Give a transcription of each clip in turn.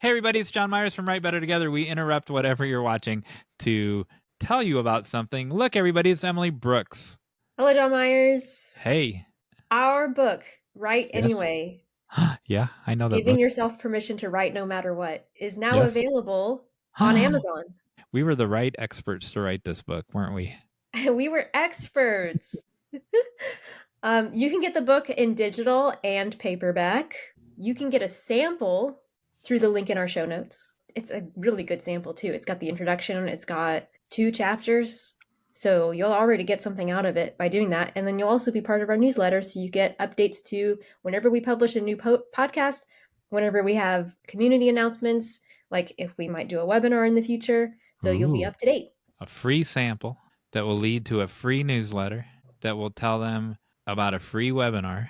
Hey everybody, it's Jon Meyers from Write Better Together. We interrupt whatever you're watching to tell you about something. Look everybody, it's Emily Brooks. Hello, Jon Meyers. Hey. Our book, Write Yes. Anyway, Yeah, I know that Giving book. Yourself Permission to Write No Matter What, is now Yes. available on Amazon. We were the right experts to write this book, weren't we? We were experts. You can get the book in digital and paperback. You can get a sample through the link in our show notes. It's a really good sample too. It's got the introduction, it's got 2 chapters. So you'll already get something out of it by doing that. And then you'll also be part of our newsletter. So you get updates to whenever we publish a new podcast, whenever we have community announcements, like if we might do a webinar in the future. So you'll be up to date. A free sample that will lead to a free newsletter that will tell them about a free webinar.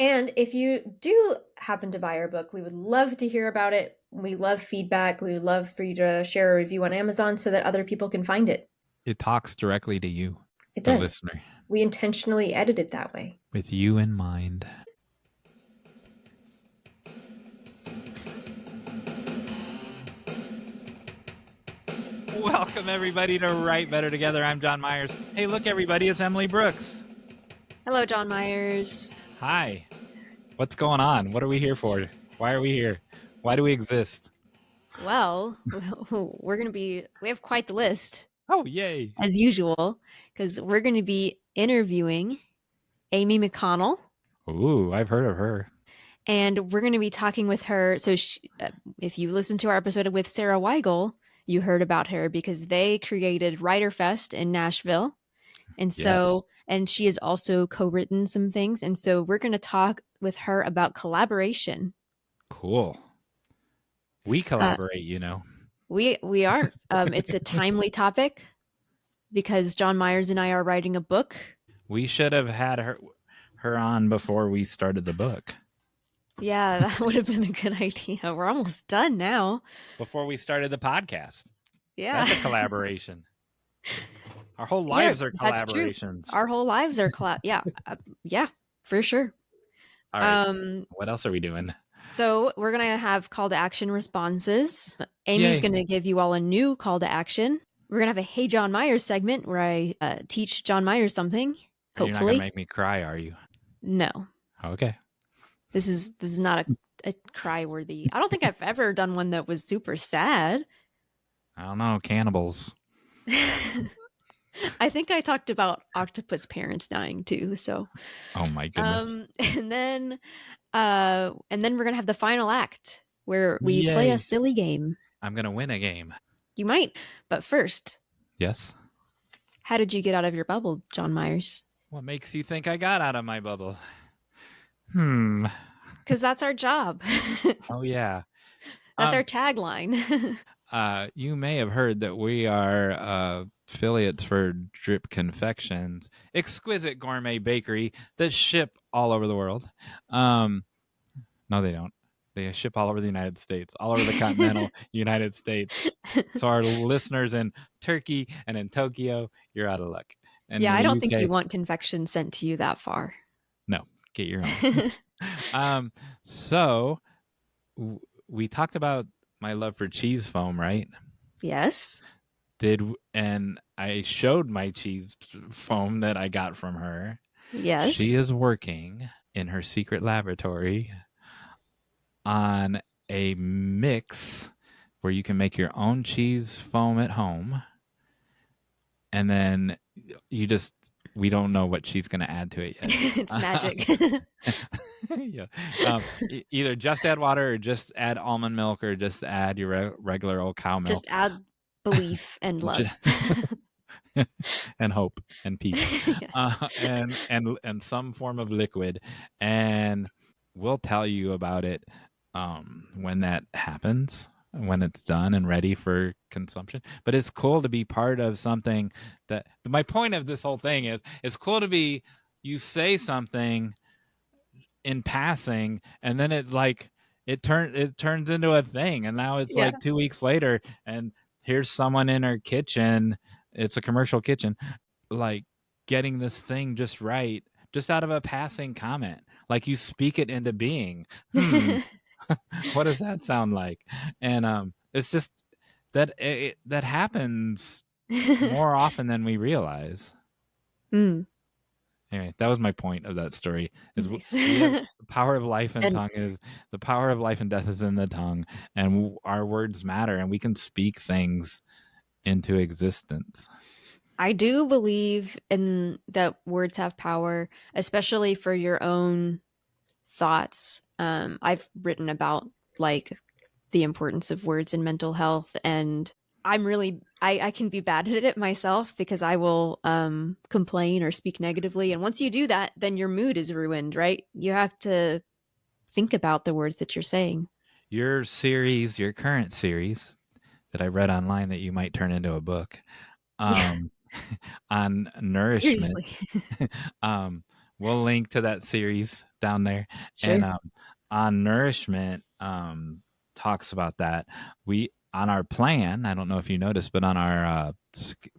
And if you do happen to buy our book, we would love to hear about it. We love feedback. We would love for you to share a review on Amazon so that other people can find it. It talks directly to you, it the does. listener. We intentionally edit it that way. With you in mind. Welcome everybody to Write Better Together. I'm Jon Meyers. Hey, look everybody, it's Emily Brooks. Hello, Jon Meyers. Hi. What's going on? What are we here for? Why are we here? Why do we exist? Well, we have quite the list. Oh, yay. As usual, because we're going to be interviewing Ami McConnell. Ooh, I've heard of her. And we're going to be talking with her. So if you listened to our episode with Sarah Weigel, you heard about her because they created Writer Fest in Nashville. And so, and she has also co-written some things. And so we're going to talk with her about collaboration. Cool. We collaborate, you know. We are. It's a timely topic because Jon Meyers and I are writing a book. We should have had her on before we started the book. Yeah, that would have been a good idea. We're almost done now. Before we started the podcast. Yeah. That's a collaboration. Our whole lives are collaborations. That's true. Our whole lives are yeah, for sure. All right. What else are we doing? So we're going to have call to action responses. Amy's going to give you all a new call to action. We're going to have a Hey Jon Meyers segment where I teach Jon Meyers something. Hopefully. You're not going to make me cry, are you? No. Okay. This is not a cry worthy. I don't think I've ever done one that was super sad. I don't know. Cannibals. I think I talked about octopus parents dying too. So, oh my goodness. And then we're gonna have the final act where we play a silly game. I'm gonna win a game. You might, but first. Yes. How did you get out of your bubble, Jon Meyers? What makes you think I got out of my bubble? Because that's our job. Oh yeah. That's our tagline. You may have heard that we are affiliates for Drip Confections, exquisite gourmet bakery that ship all over the world. No, they don't. They ship all over the United States, all over the continental United States. So our listeners in Turkey and in Tokyo, you're out of luck. And yeah, I don't think you want confection sent to you that far. No, get your own. So we talked about my love for cheese foam, right? Yes. And I showed my cheese foam that I got from her. Yes. She is working in her secret laboratory on a mix where you can make your own cheese foam at home. And then we don't know what she's going to add to it yet. It's magic. Yeah. Either just add water or just add almond milk or just add your regular old cow milk. Just add belief and love. And hope and peace. Yeah. And some form of liquid. And we'll tell you about it when that happens, when it's done and ready for consumption. But it's cool to be part of something that my point of this whole thing is it's cool to be, you say something in passing and then it turns into a thing. And now it's like 2 weeks later and here's someone in her kitchen. It's a commercial kitchen, like getting this thing just right, just out of a passing comment. Like you speak it into being. What does that sound like? And it's just that that happens more often than we realize. Mm, Anyway, that was my point of that story. Is nice. we have the power of life and And- tongue is the power of life and death is in the tongue, and our words matter, and we can speak things into existence. I do believe in that words have power, especially for your own thoughts. I've written about like the importance of words in mental health, and I can be bad at it myself because I will complain or speak negatively, and once you do that, then your mood is ruined, right? You have to think about the words that you're saying. Your current series that I read online that you might turn into a book, on nourishment. Seriously. We'll link to that series down there. Sure. And on nourishment, talks about that. We on our plan, I don't know if you noticed, but on our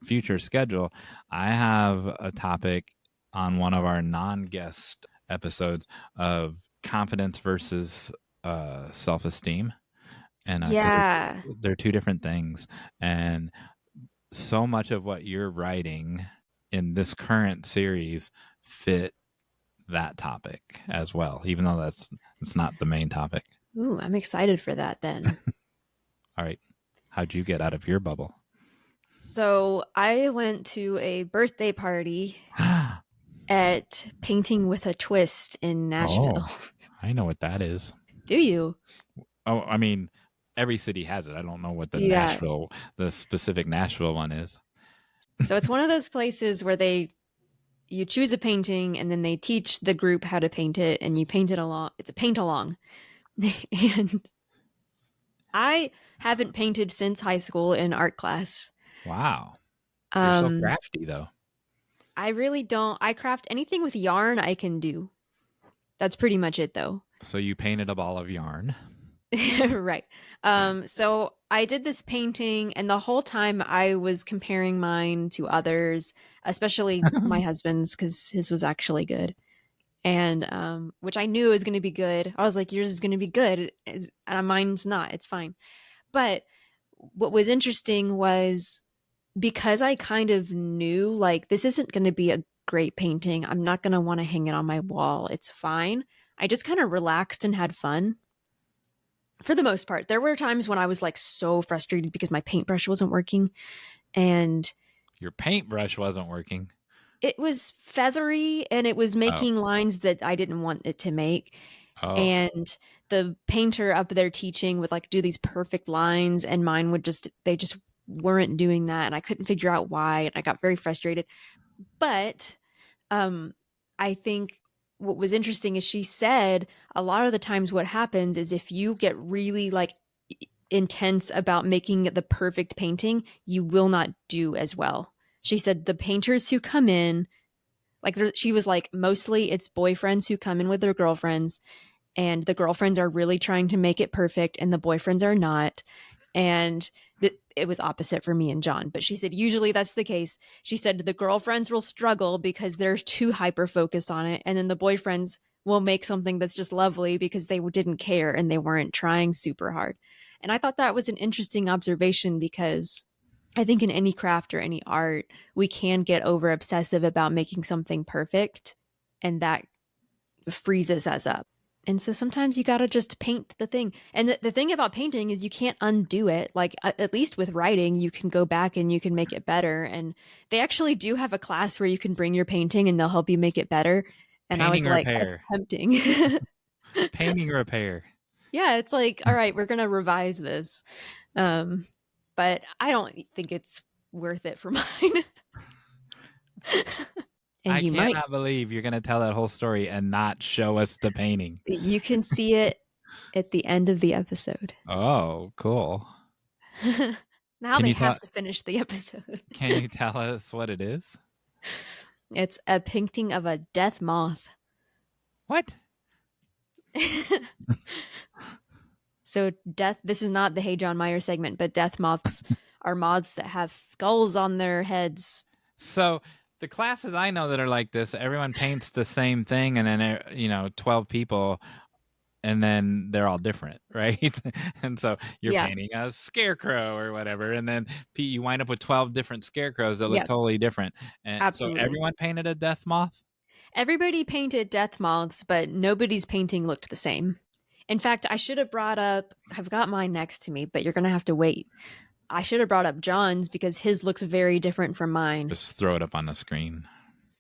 future schedule, I have a topic on one of our non-guest episodes of confidence versus self-esteem. And Yeah. they're two different things. And so much of what you're writing in this current series fit that topic as well, even though it's not the main topic. Ooh, I'm excited for that then. All right. How'd you get out of your bubble? So I went to a birthday party at Painting with a Twist in Nashville. Oh, I know what that is. Do you? Oh, I mean, every city has it. I don't know what the specific Nashville one is. So it's one of those places where you choose a painting and then they teach the group how to paint it and you paint it along. It's a paint along. And I haven't painted since high school in art class. Wow. You're so crafty though. I really don't. I craft anything with yarn I can do. That's pretty much it though. So you painted a ball of yarn. Right. So I did this painting and the whole time I was comparing mine to others, especially my husband's because his was actually good. And which I knew was going to be good. I was like, yours is going to be good. And mine's not. It's fine. But what was interesting was because I kind of knew like this isn't going to be a great painting. I'm not going to want to hang it on my wall. It's fine. I just kind of relaxed and had fun. For the most part, there were times when I was like so frustrated because my paintbrush wasn't working and your paintbrush wasn't working. It was feathery and it was making lines that I didn't want it to make. Oh. And the painter up there teaching would like do these perfect lines and mine would they just weren't doing that. And I couldn't figure out why. And I got very frustrated. But I think what was interesting is she said a lot of the times what happens is if you get really like intense about making the perfect painting, you will not do as well. She said the painters who come in, like she was like, mostly it's boyfriends who come in with their girlfriends and the girlfriends are really trying to make it perfect and the boyfriends are not. And it was opposite for me and John. But she said, usually that's the case. She said the girlfriends will struggle because they're too hyper-focused on it. And then the boyfriends will make something that's just lovely because they didn't care and they weren't trying super hard. And I thought that was an interesting observation because I think in any craft or any art, we can get over obsessive about making something perfect and that freezes us up. And so sometimes you got to just paint the thing. And the thing about painting is you can't undo it. Like at least with writing, you can go back and you can make it better. And they actually do have a class where you can bring your painting and they'll help you make it better. And painting I was like, that's tempting. Painting repair. Yeah, it's like, all right, we're going to revise this. But I don't think it's worth it for mine. And I cannot believe you're going to tell that whole story and not show us the painting. You can see it at the end of the episode. Oh, cool. Now they have to finish the episode. Can you tell us what it is? It's a painting of a death moth. What? So this is not the Hey Jon Meyers segment, but death moths are moths that have skulls on their heads. So the classes I know that are like this, everyone paints the same thing and then 12 people and then they're all different, right? And so you're Yeah. painting a scarecrow or whatever, and then you wind up with 12 different scarecrows that look Yep. totally different. And so Absolutely. everyone painted a death moth? Everybody painted death moths, but nobody's painting looked the same. In fact, I should have brought up, I've got mine next to me, but you're going to have to wait. I should have brought up John's because his looks very different from mine. Just throw it up on the screen.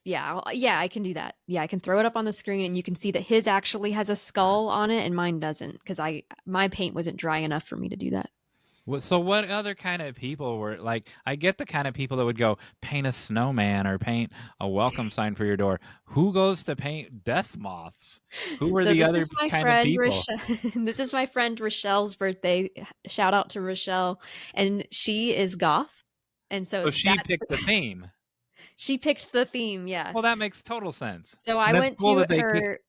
Yeah, I can do that. Yeah, I can throw it up on the screen and you can see that his actually has a skull on it and mine doesn't because my paint wasn't dry enough for me to do that. So what other kind of people were like? I get the kind of people that would go paint a snowman or paint a welcome sign for your door. Who goes to paint death moths? Who were the other kind of people? This is my friend Rochelle's birthday. Shout out to Rochelle. And she is goth. And so she picked the theme. She picked the theme, yeah. Well, that makes total sense. So I went to her.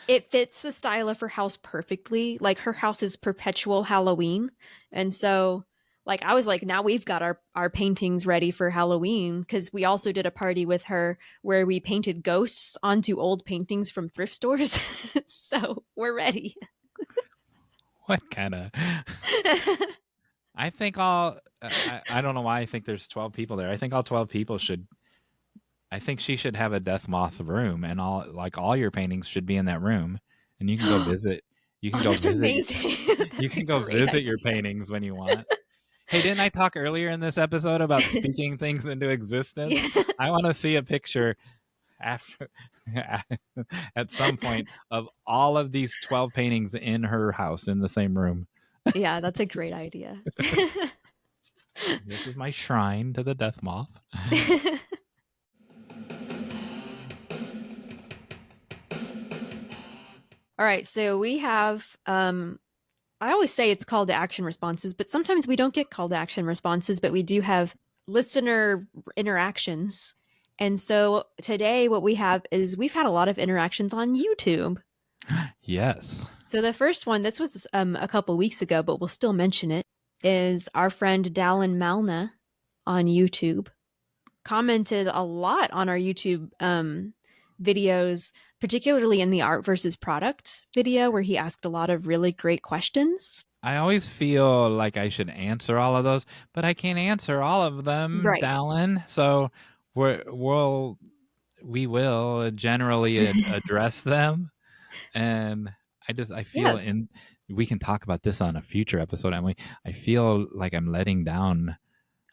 It fits the style of her house perfectly. Like her house is perpetual Halloween. And so like I was like, now we've got our paintings ready for Halloween because we also did a party with her where we painted ghosts onto old paintings from thrift stores. So we're ready. What kind of I think I don't know why I think there's 12 people there. I think all 12 people I think she should have a death moth room, and all your paintings should be in that room, and you can go visit. You can go visit. Amazing. You can go visit your paintings when you want. Hey, didn't I talk earlier in this episode about speaking things into existence? Yeah. I want to see a picture after at some point of all of these 12 paintings in her house in the same room. Yeah, that's a great idea. This is my shrine to the death moth. All right, so we have, I always say it's call to action responses, but sometimes we don't get call to action responses, but we do have listener interactions. And so today what we have is we've had a lot of interactions on YouTube. Yes. So the first one, this was a couple weeks ago, but we'll still mention it, is our friend Dallin Malna on YouTube commented a lot on our YouTube videos, particularly in the art versus product video where he asked a lot of really great questions. I always feel like I should answer all of those, but I can't answer all of them, right. Dallin. So we will generally address them. And I feel we can talk about this on a future episode, Emily. I feel like I'm letting down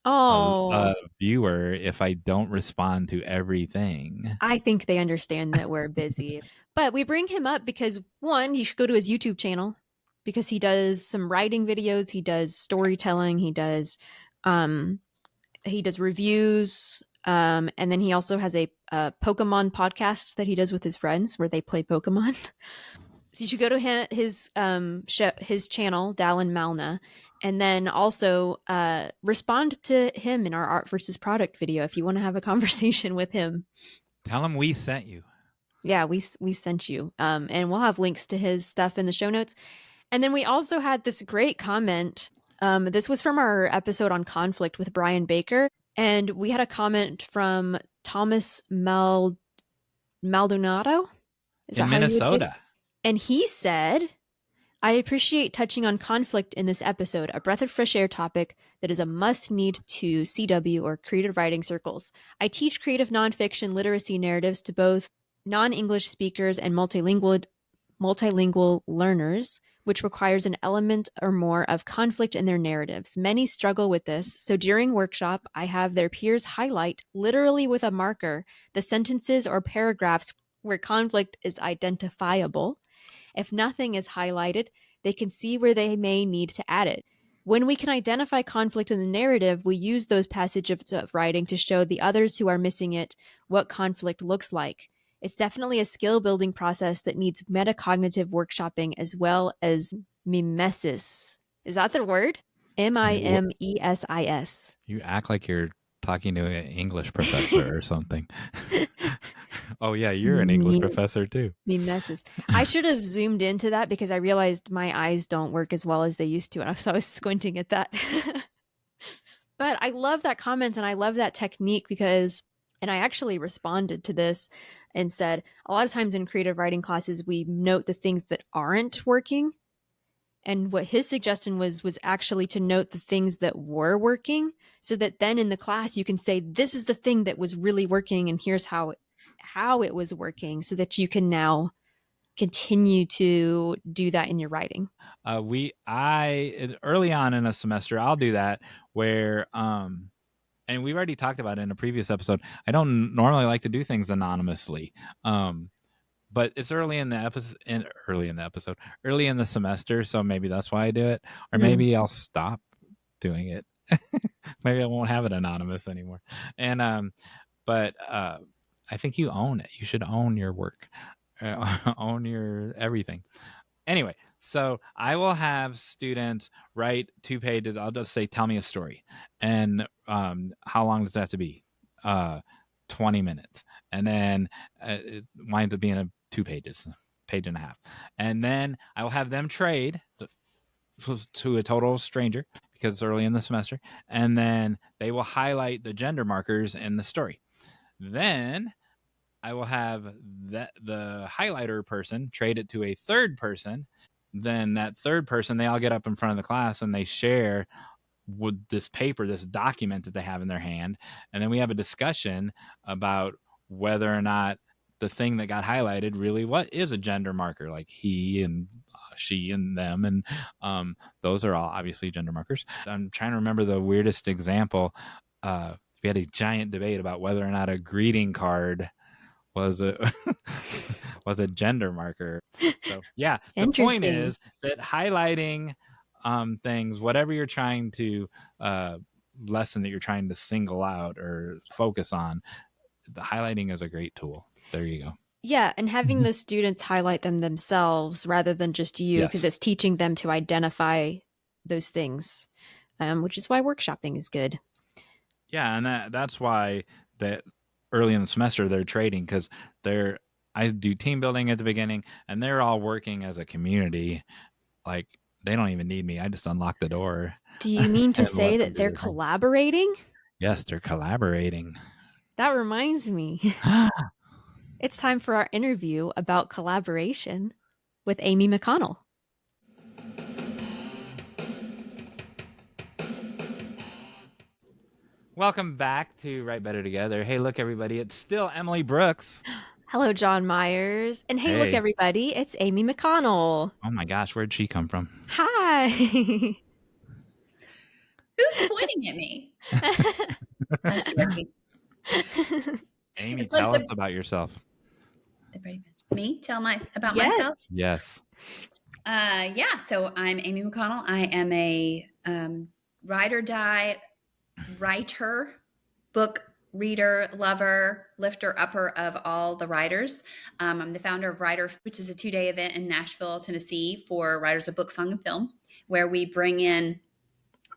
a viewer if I don't respond to everything. I think they understand that we're busy. But we bring him up because, one, you should go to his YouTube channel because he does some writing videos, he does storytelling, he does reviews, and then he also has a Pokemon podcast that he does with his friends where they play Pokemon. So you should go to his channel, Dallin Malna, and then also respond to him in our art versus product video if you want to have a conversation with him. Tell him we sent you. Yeah, we sent you. And we'll have links to his stuff in the show notes. And then we also had this great comment. This was from our episode on conflict with Brian Baker. And we had a comment from Thomas Maldonado. Is in Minnesota. And he said, I appreciate touching on conflict in this episode, a breath of fresh air topic that is a must-need to CW or creative writing circles. I teach creative nonfiction literacy narratives to both non-English speakers and multilingual learners, which requires an element or more of conflict in their narratives. Many struggle with this, so during workshop, I have their peers highlight, literally with a marker, the sentences or paragraphs where conflict is identifiable. If nothing is highlighted, they can see where they may need to add it. When we can identify conflict in the narrative, we use those passages of writing to show the others who are missing it what conflict looks like. It's definitely a skill-building process that needs metacognitive workshopping as well as mimesis. Is that the word? mimesis. You act like you're talking to an English professor or something. Oh, yeah, you're an English professor, too. Mimesis. I should have zoomed into that because I realized my eyes don't work as well as they used to, and so I was squinting at that. But I love that comment, and I love that technique because, and I actually responded to this and said a lot of times in creative writing classes, we note the things that aren't working. And what his suggestion was actually to note the things that were working, so that then in the class you can say, this is the thing that was really working, and here's how it was working, so that you can now continue to do that in your writing. Early on in a semester, I'll do that where, and we've already talked about it in a previous episode. I don't normally like to do things anonymously. But it's early in the semester, so maybe that's why I do it, or maybe I'll stop doing it. Maybe I won't have it anonymous anymore. And but I think you own it. You should own your work, own your everything. Anyway, so I will have students write 2 pages. I'll just say, tell me a story. And how long does that have to be? 20 minutes. And then it winds up being 2 pages, page and a half. And then I will have them trade to a total stranger because it's early in the semester. And then they will highlight the gender markers in the story. Then I will have the highlighter person trade it to a third person. Then that third person, they all get up in front of the class and they share with this paper, this document that they have in their hand. And then we have a discussion about whether or not the thing that got highlighted really what is a gender marker, like he and she and them. And those are all obviously gender markers. I'm trying to remember the weirdest example. We had a giant debate about whether or not a greeting card was a gender marker. So yeah, the point is that highlighting things, whatever you're trying to lesson that you're trying to single out or focus on, the highlighting is a great tool. There you go. Yeah, and having the students highlight them themselves rather than just you, because it's teaching them to identify those things, which is why workshopping is good. Yeah, and that's why that early in the semester they're trading, because I do team building at the beginning, and they're all working as a community. Like, they don't even need me. I just unlock the door. Do you mean to say that they're collaborating? Yes, they're collaborating. That reminds me. It's time for our interview about collaboration with Ami McConnell. Welcome back to Write Better Together. Hey, look, everybody. It's still Emily Brooks. Hello, Jon Meyers. And hey, look, everybody. It's Ami McConnell. Oh, my gosh. Where'd she come from? Hi. Who's pointing at me? Amy, tell us about yourself. Me? Tell about myself? Yes. Yeah, so I'm Ami McConnell. I am a ride or die writer, book reader, lover, lifter, upper of all the writers. I'm the founder of Writer, which is a 2-day event in Nashville, Tennessee for writers of book, song, and film, where we bring in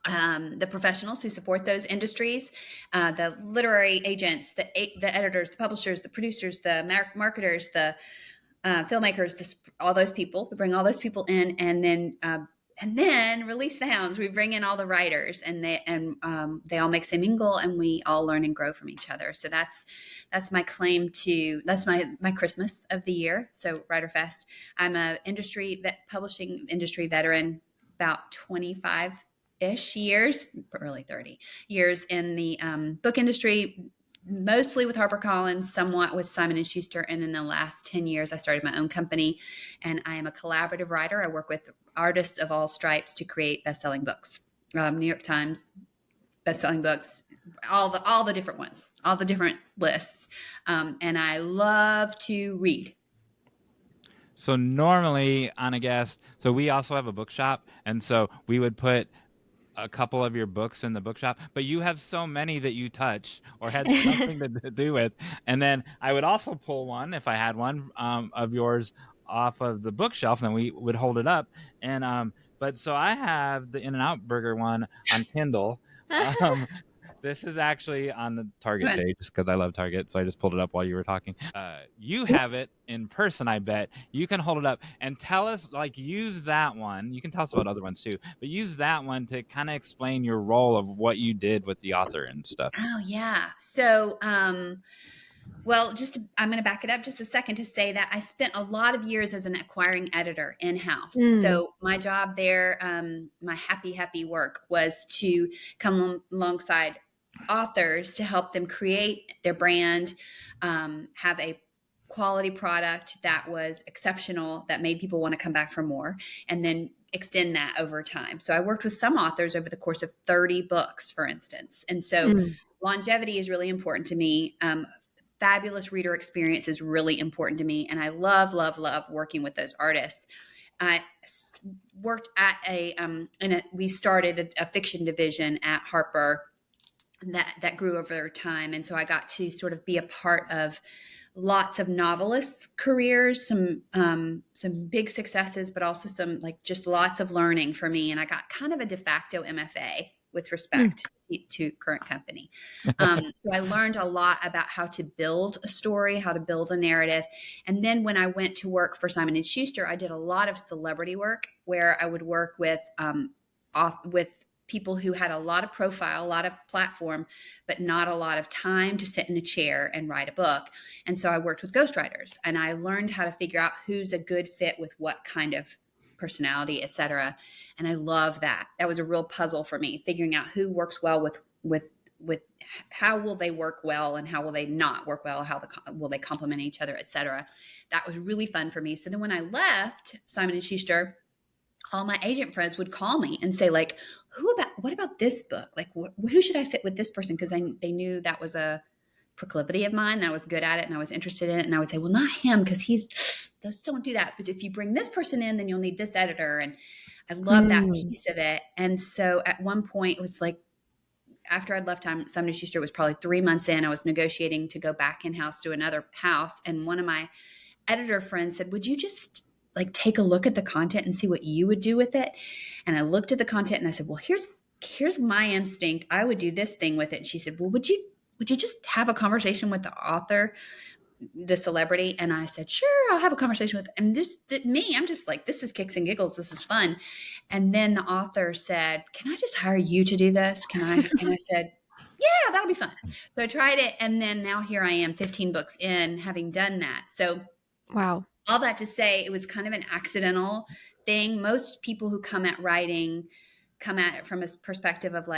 the professionals who support those industries, the literary agents, the editors, the publishers, the producers, the marketers, the filmmakers, all those people. We bring all those people in, and then release the hounds. We bring in all the writers, and they all mix and mingle, and we all learn and grow from each other. So that's my claim to, that's my Christmas of the year. So Writer Fest. I'm a publishing industry veteran, about 25-ish years, early 30 years in the book industry, mostly with HarperCollins, somewhat with Simon & Schuster. And in the last 10 years, I started my own company, and I am a collaborative writer. I work with artists of all stripes to create best-selling books, New York Times best-selling books, all the different ones, all the different lists. And I love to read. So normally on a guest, so we also have a bookshop, and so we would put a couple of your books in the bookshop, but you have so many that you touch or had something to do with. And then I would also pull one, if I had one, of yours off of the bookshelf, and we would hold it up. And but so I have the In-N-Out Burger one on Kindle. This is actually on the Target page because I love Target, so I just pulled it up while you were talking. You have it in person, I bet. You can hold it up and tell us, like, use that one. You can tell us about other ones too, but use that one to kind of explain your role of what you did with the author and stuff. Oh, yeah. So Well, I'm going to back it up just a second to say that I spent a lot of years as an acquiring editor in-house. So my job there, my happy work was to come alongside authors to help them create their brand, have a quality product that was exceptional, that made people want to come back for more, and then extend that over time. So I worked with some authors over the course of 30 books, for instance. And so longevity is really important to me. Fabulous reader experience is really important to me. And I love working with those artists. I worked at we started a fiction division at Harper that grew over time. And so I got to sort of be a part of lots of novelists' careers, some big successes, but also some just lots of learning for me. And I got kind of a de facto MFA with respect to current company. So I learned a lot about how to build a story, how to build a narrative. And then when I went to work for Simon & Schuster, I did a lot of celebrity work where I would work with people who had a lot of profile, a lot of platform, but not a lot of time to sit in a chair and write a book. And so I worked with ghostwriters, and I learned how to figure out who's a good fit with what kind of personality, et cetera. And I love that. That was a real puzzle for me, figuring out who works well with how will they work well and how will they not work well, will they complement each other, et cetera. That was really fun for me. So then when I left Simon & Schuster, all my agent friends would call me and say, what about this book? Who should I fit with this person? Because they knew that was a proclivity of mine, and I was good at it, and I was interested in it. And I would say, well, not him, because don't do that. But if you bring this person in, then you'll need this editor. And I love that piece of it. And so at one point, it was after I'd left Simon & Schuster, it was probably 3 months in, I was negotiating to go back in-house to another house. And one of my editor friends said, would you just take a look at the content and see what you would do with it? And I looked at the content and I said, well, here's my instinct. I would do this thing with it. And she said, well, would you just have a conversation with the author, the celebrity? And I said, sure, I'll have a conversation with them. And I'm just this is kicks and giggles. This is fun. And then the author said, can I just hire you to do this? And I said, yeah, that'll be fun. So I tried it. And then now here I am 15 books in, having done that. So wow. All that to say, it was kind of an accidental thing. Most people who come at writing come at it from a perspective of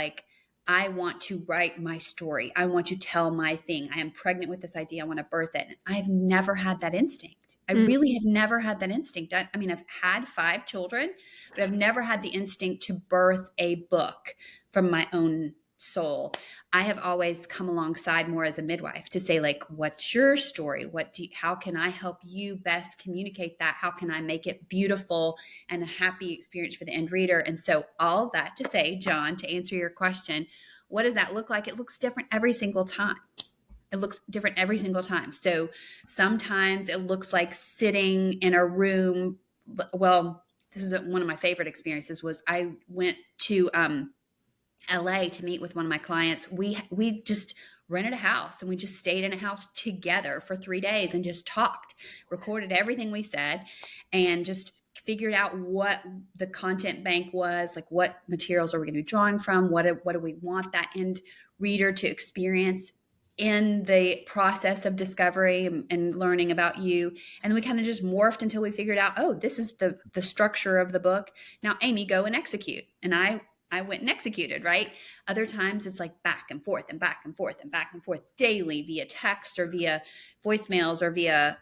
I want to write my story. I want to tell my thing. I am pregnant with this idea. I want to birth it. And I've never had that instinct. I really have never had that instinct. I mean, I've had 5 children, but I've never had the instinct to birth a book from my own soul. I have always come alongside more as a midwife to say, what's your story? How can I help you best communicate that? How can I make it beautiful and a happy experience for the end reader? And so all that to say, Jon, to answer your question, what does that look like? It looks different every single time. So sometimes it looks like sitting in a room. Well, this is one of my favorite experiences was I went to, LA to meet with one of my clients. We just rented a house and we just stayed in a house together for 3 days and just talked, recorded everything we said, and just figured out what the content bank was, what materials are we going to be drawing from? What do we want that end reader to experience in the process of discovery and learning about you? And then we kind of just morphed until we figured out, oh, this is the structure of the book. Now, Amy, go and execute. And I went and executed, right? Other times it's back and forth and back and forth and back and forth daily via text or via voicemails or via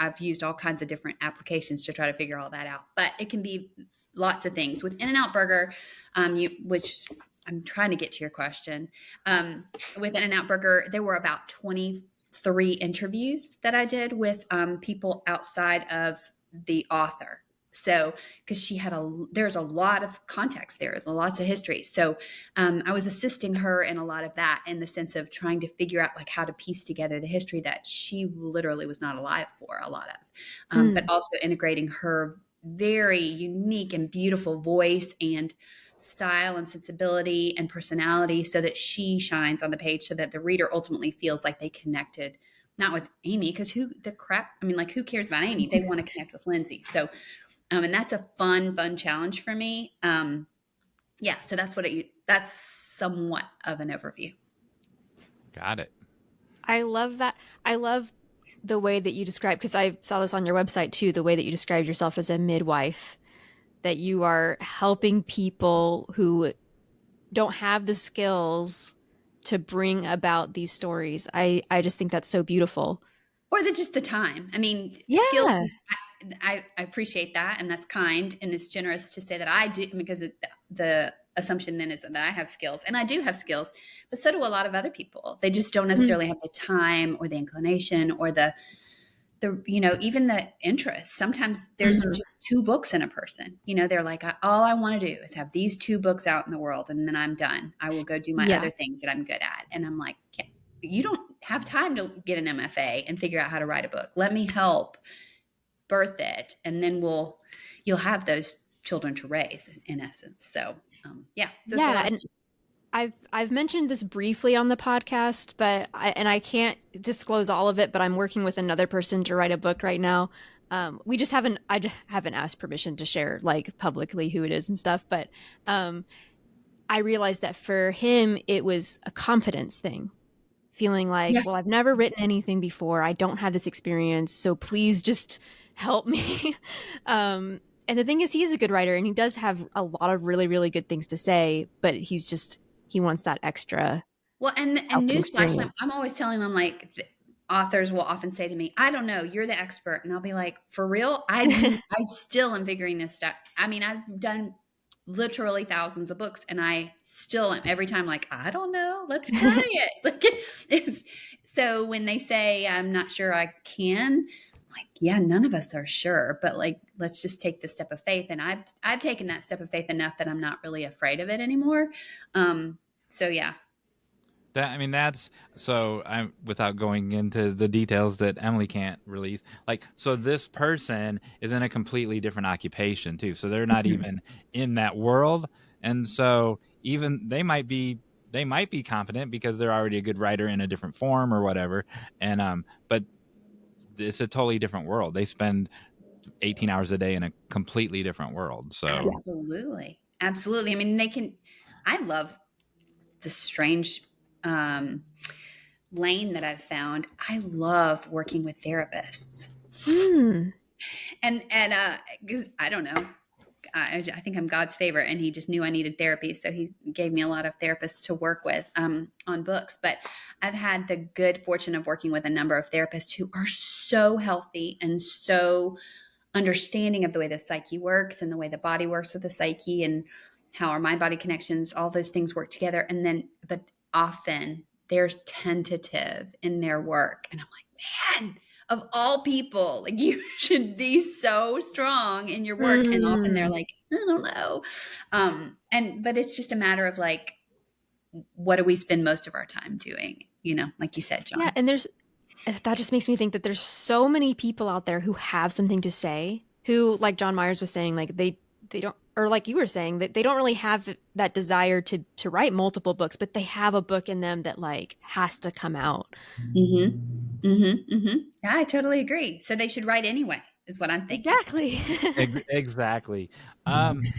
I've used all kinds of different applications to try to figure all that out. But it can be lots of things. With In-N-Out Burger, which I'm trying to get to your question. With In-N-Out Burger, there were about 23 interviews that I did with people outside of the author. So, because there's a lot of context there, lots of history. So I was assisting her in a lot of that, in the sense of trying to figure out how to piece together the history that she literally was not alive for a lot of, but also integrating her very unique and beautiful voice and style and sensibility and personality so that she shines on the page, so that the reader ultimately feels like they connected, not with Amy, because who cares about Amy? They want to connect with Lynsi. So, and that's a fun challenge for me. So that's somewhat of an overview. Got it. I love that. I love the way that you describe, because I saw this on your website too, the way that you described yourself as a midwife, that you are helping people who don't have the skills to bring about these stories. I just think that's so beautiful. Or just the time. I mean, Yeah. skills is, I appreciate that, and that's kind, and it's generous to say that I do, because the assumption then is that I have skills, and I do have skills, but so do a lot of other people. They just don't necessarily have the time or the inclination or the even the interest. Sometimes there's just 2 books in a person. They're like, all I want to do is have these 2 books out in the world, and then I'm done. I will go do my other things that I'm good at. And I'm like, you don't have time to get an MFA and figure out how to write a book. Let me help birth it, and then you'll have those children to raise, in essence. So and I've mentioned this briefly on the podcast, but I can't disclose all of it, but I'm working with another person to write a book right now. I just haven't asked permission to share like publicly who it is and stuff, but I realized that for him it was a confidence thing, feeling like, well, I've never written anything before, I don't have this experience, so please just help me. And the thing is, he is a good writer, and he does have a lot of really, really good things to say, but he wants that extra. Well, and newsflash, I'm always telling them, like, the authors will often say to me, I don't know, you're the expert. And I'll be like, for real? I still am figuring this stuff. I mean, I've done literally thousands of books, and I still am every time like, I don't know, let's try it. Like it's so when they say, I'm not sure I can, like, yeah, none of us are sure, but like, let's just take the step of faith. And I've taken that step of faith enough that I'm not really afraid of it anymore. So yeah. That's so I'm without going into the details that Emily can't release. Like, so this person is in a completely different occupation too. So they're not even in that world. And so even they might be competent because they're already a good writer in a different form or whatever. And but it's a totally different world. They spend 18 hours a day in a completely different world. So absolutely. I mean, I love the strange lane that I've found. I love working with therapists. And because I don't know, I think I'm God's favorite, and he just knew I needed therapy. So he gave me a lot of therapists to work with on books. But I've had the good fortune of working with a number of therapists who are so healthy and so understanding of the way the psyche works and the way the body works with the psyche and how our mind-body connections, all those things work together. But often they're tentative in their work. And I'm like, man, of all people, like, you should be so strong in your work. And often they're like, I don't know. But it's just a matter of like, what do we spend most of our time doing? Like you said, Jon. Yeah. And that just makes me think that there's so many people out there who have something to say, who, like Jon Meyers was saying, like they don't, or like you were saying, that they don't really have that desire to write multiple books, but they have a book in them that like has to come out. Yeah, I totally agree. So they should write anyway, is what I'm thinking. Exactly.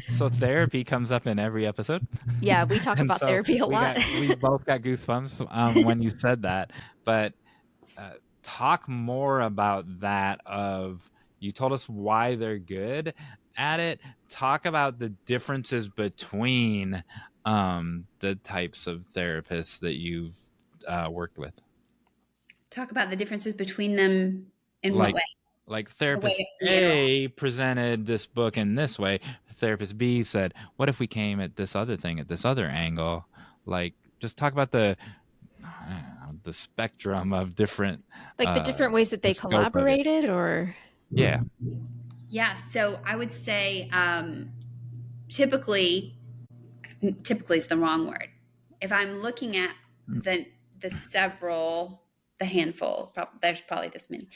So therapy comes up in every episode. Yeah, we talk about therapy a lot. We both got goosebumps when you said that. But talk more about that. You told us why they're good at it. Talk about the differences between the types of therapists that you've worked with. Talk about the differences between them in what way? Like therapist A presented this book in this way. Therapist B said, what if we came at this other thing at this other angle? Like, just talk about the spectrum of different, like the different ways that they collaborated, or yeah. So I would say typically is the wrong word. If I'm looking at the handful, there's probably this many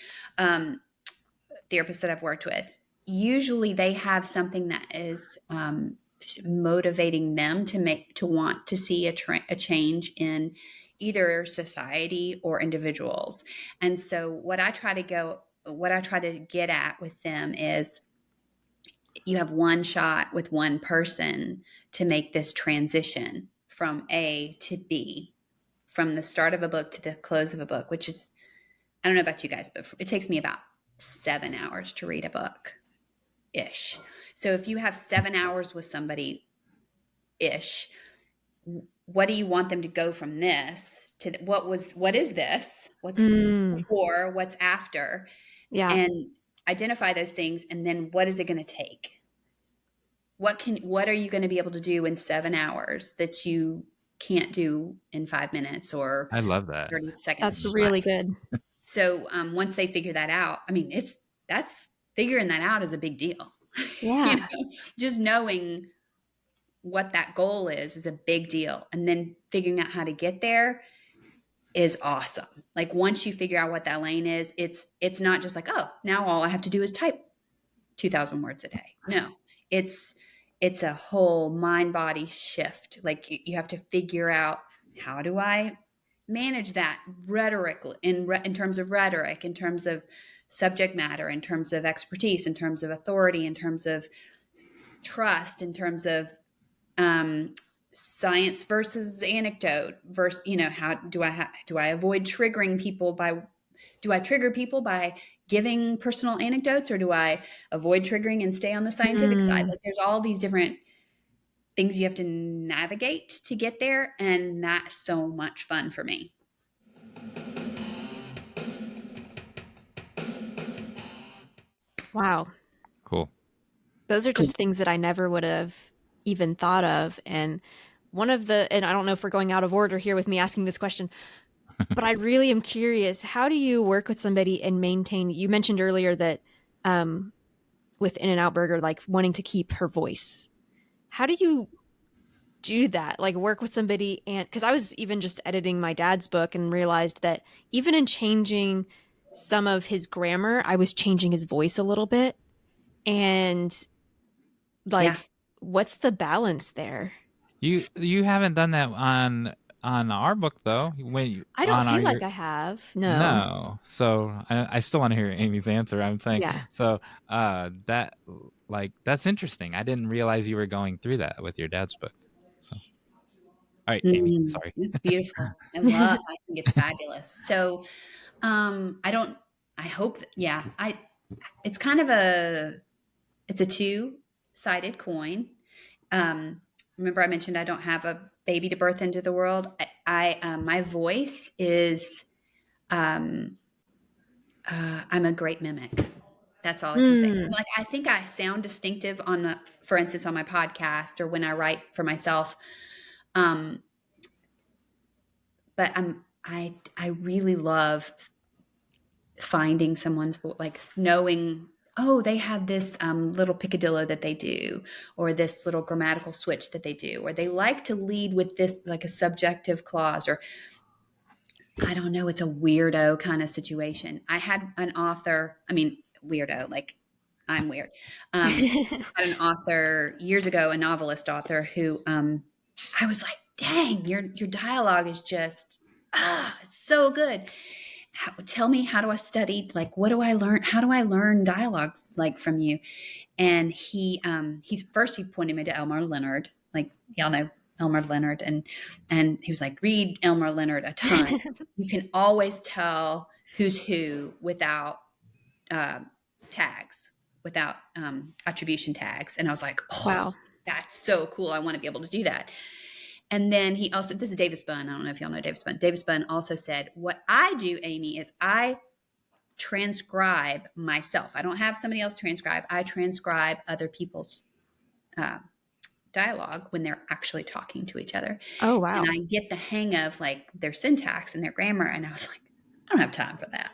therapists that I've worked with, usually they have something that is motivating them to want to see a change in either society or individuals. And so what I try to get at with them is, you have one shot with one person to make this transition from A to B, from the start of a book to the close of a book, which is, I don't know about you guys, but it takes me about 7 hours to read a book ish. So if you have 7 hours with somebody ish, what do you want them to go from this to what is this? What's before, what's after? Yeah. And identify those things. And then what is it going to take? What are you going to be able to do in 7 hours that you can't do in 5 minutes or I love that. 30 seconds? That's really good. So once they figure that out, I mean, that's figuring that out is a big deal. Yeah. You know, just knowing what that goal is a big deal. And then figuring out how to get there is awesome. Like once you figure out what that lane is, it's not just like, oh, now all I have to do is type 2,000 words a day. No, it's a whole mind body shift. Like you have to figure out, how do I manage that rhetoric in terms of rhetoric, in terms of subject matter, in terms of expertise, in terms of authority, in terms of trust, in terms of science versus anecdote versus, how do I avoid triggering people do I trigger people by giving personal anecdotes, or do I avoid triggering and stay on the scientific side? Like there's all these different things you have to navigate to get there. And that's so much fun for me. Wow. Cool. Those are just things that I never would have even thought of. And and I don't know if we're going out of order here with me asking this question, but I really am curious, how do you work with somebody and maintain, you mentioned earlier that with In-N-Out Burger, like wanting to keep her voice. How do you do that? Like work with somebody, and because I was even just editing my dad's book and realized that even in changing some of his grammar, I was changing his voice a little bit. And what's the balance there? You haven't done that on our book though. I don't feel like I have. No. So I still want to hear Amy's answer. I'm saying, so that's interesting. I didn't realize you were going through that with your dad's book. So, all right, Amy, sorry. It's beautiful. I think it's fabulous. So, it's kind of it's a two-sided coin. Remember I mentioned I don't have a baby to birth into the world. My voice is, I'm a great mimic. That's all I can say. Like, I think I sound distinctive for instance, on my podcast or when I write for myself. But I really love finding someone's voice, like knowing, oh, they have this little picadillo that they do, or this little grammatical switch that they do, or they like to lead with this, like a subjective clause, or I don't know, it's a weirdo kind of situation. I had an author, weirdo, like I'm weird. I had an author years ago, a novelist author who I was like, dang, your dialogue is just, it's so good. Tell me, how do I study? Like, what do I learn? How do I learn dialogues like from you? And he pointed me to Elmore Leonard. Like, y'all know Elmore Leonard. And he was like, read Elmore Leonard a ton. You can always tell who's who without tags, without attribution tags. And I was like, oh, wow, that's so cool. I want to be able to do that. And then he also, this is Davis Bunn. I don't know if y'all know Davis Bunn. Davis Bunn also said, what I do, Amy, is I transcribe myself. I don't have somebody else transcribe. I transcribe other people's dialogue when they're actually talking to each other. Oh, wow. And I get the hang of like their syntax and their grammar. And I was like, I don't have time for that.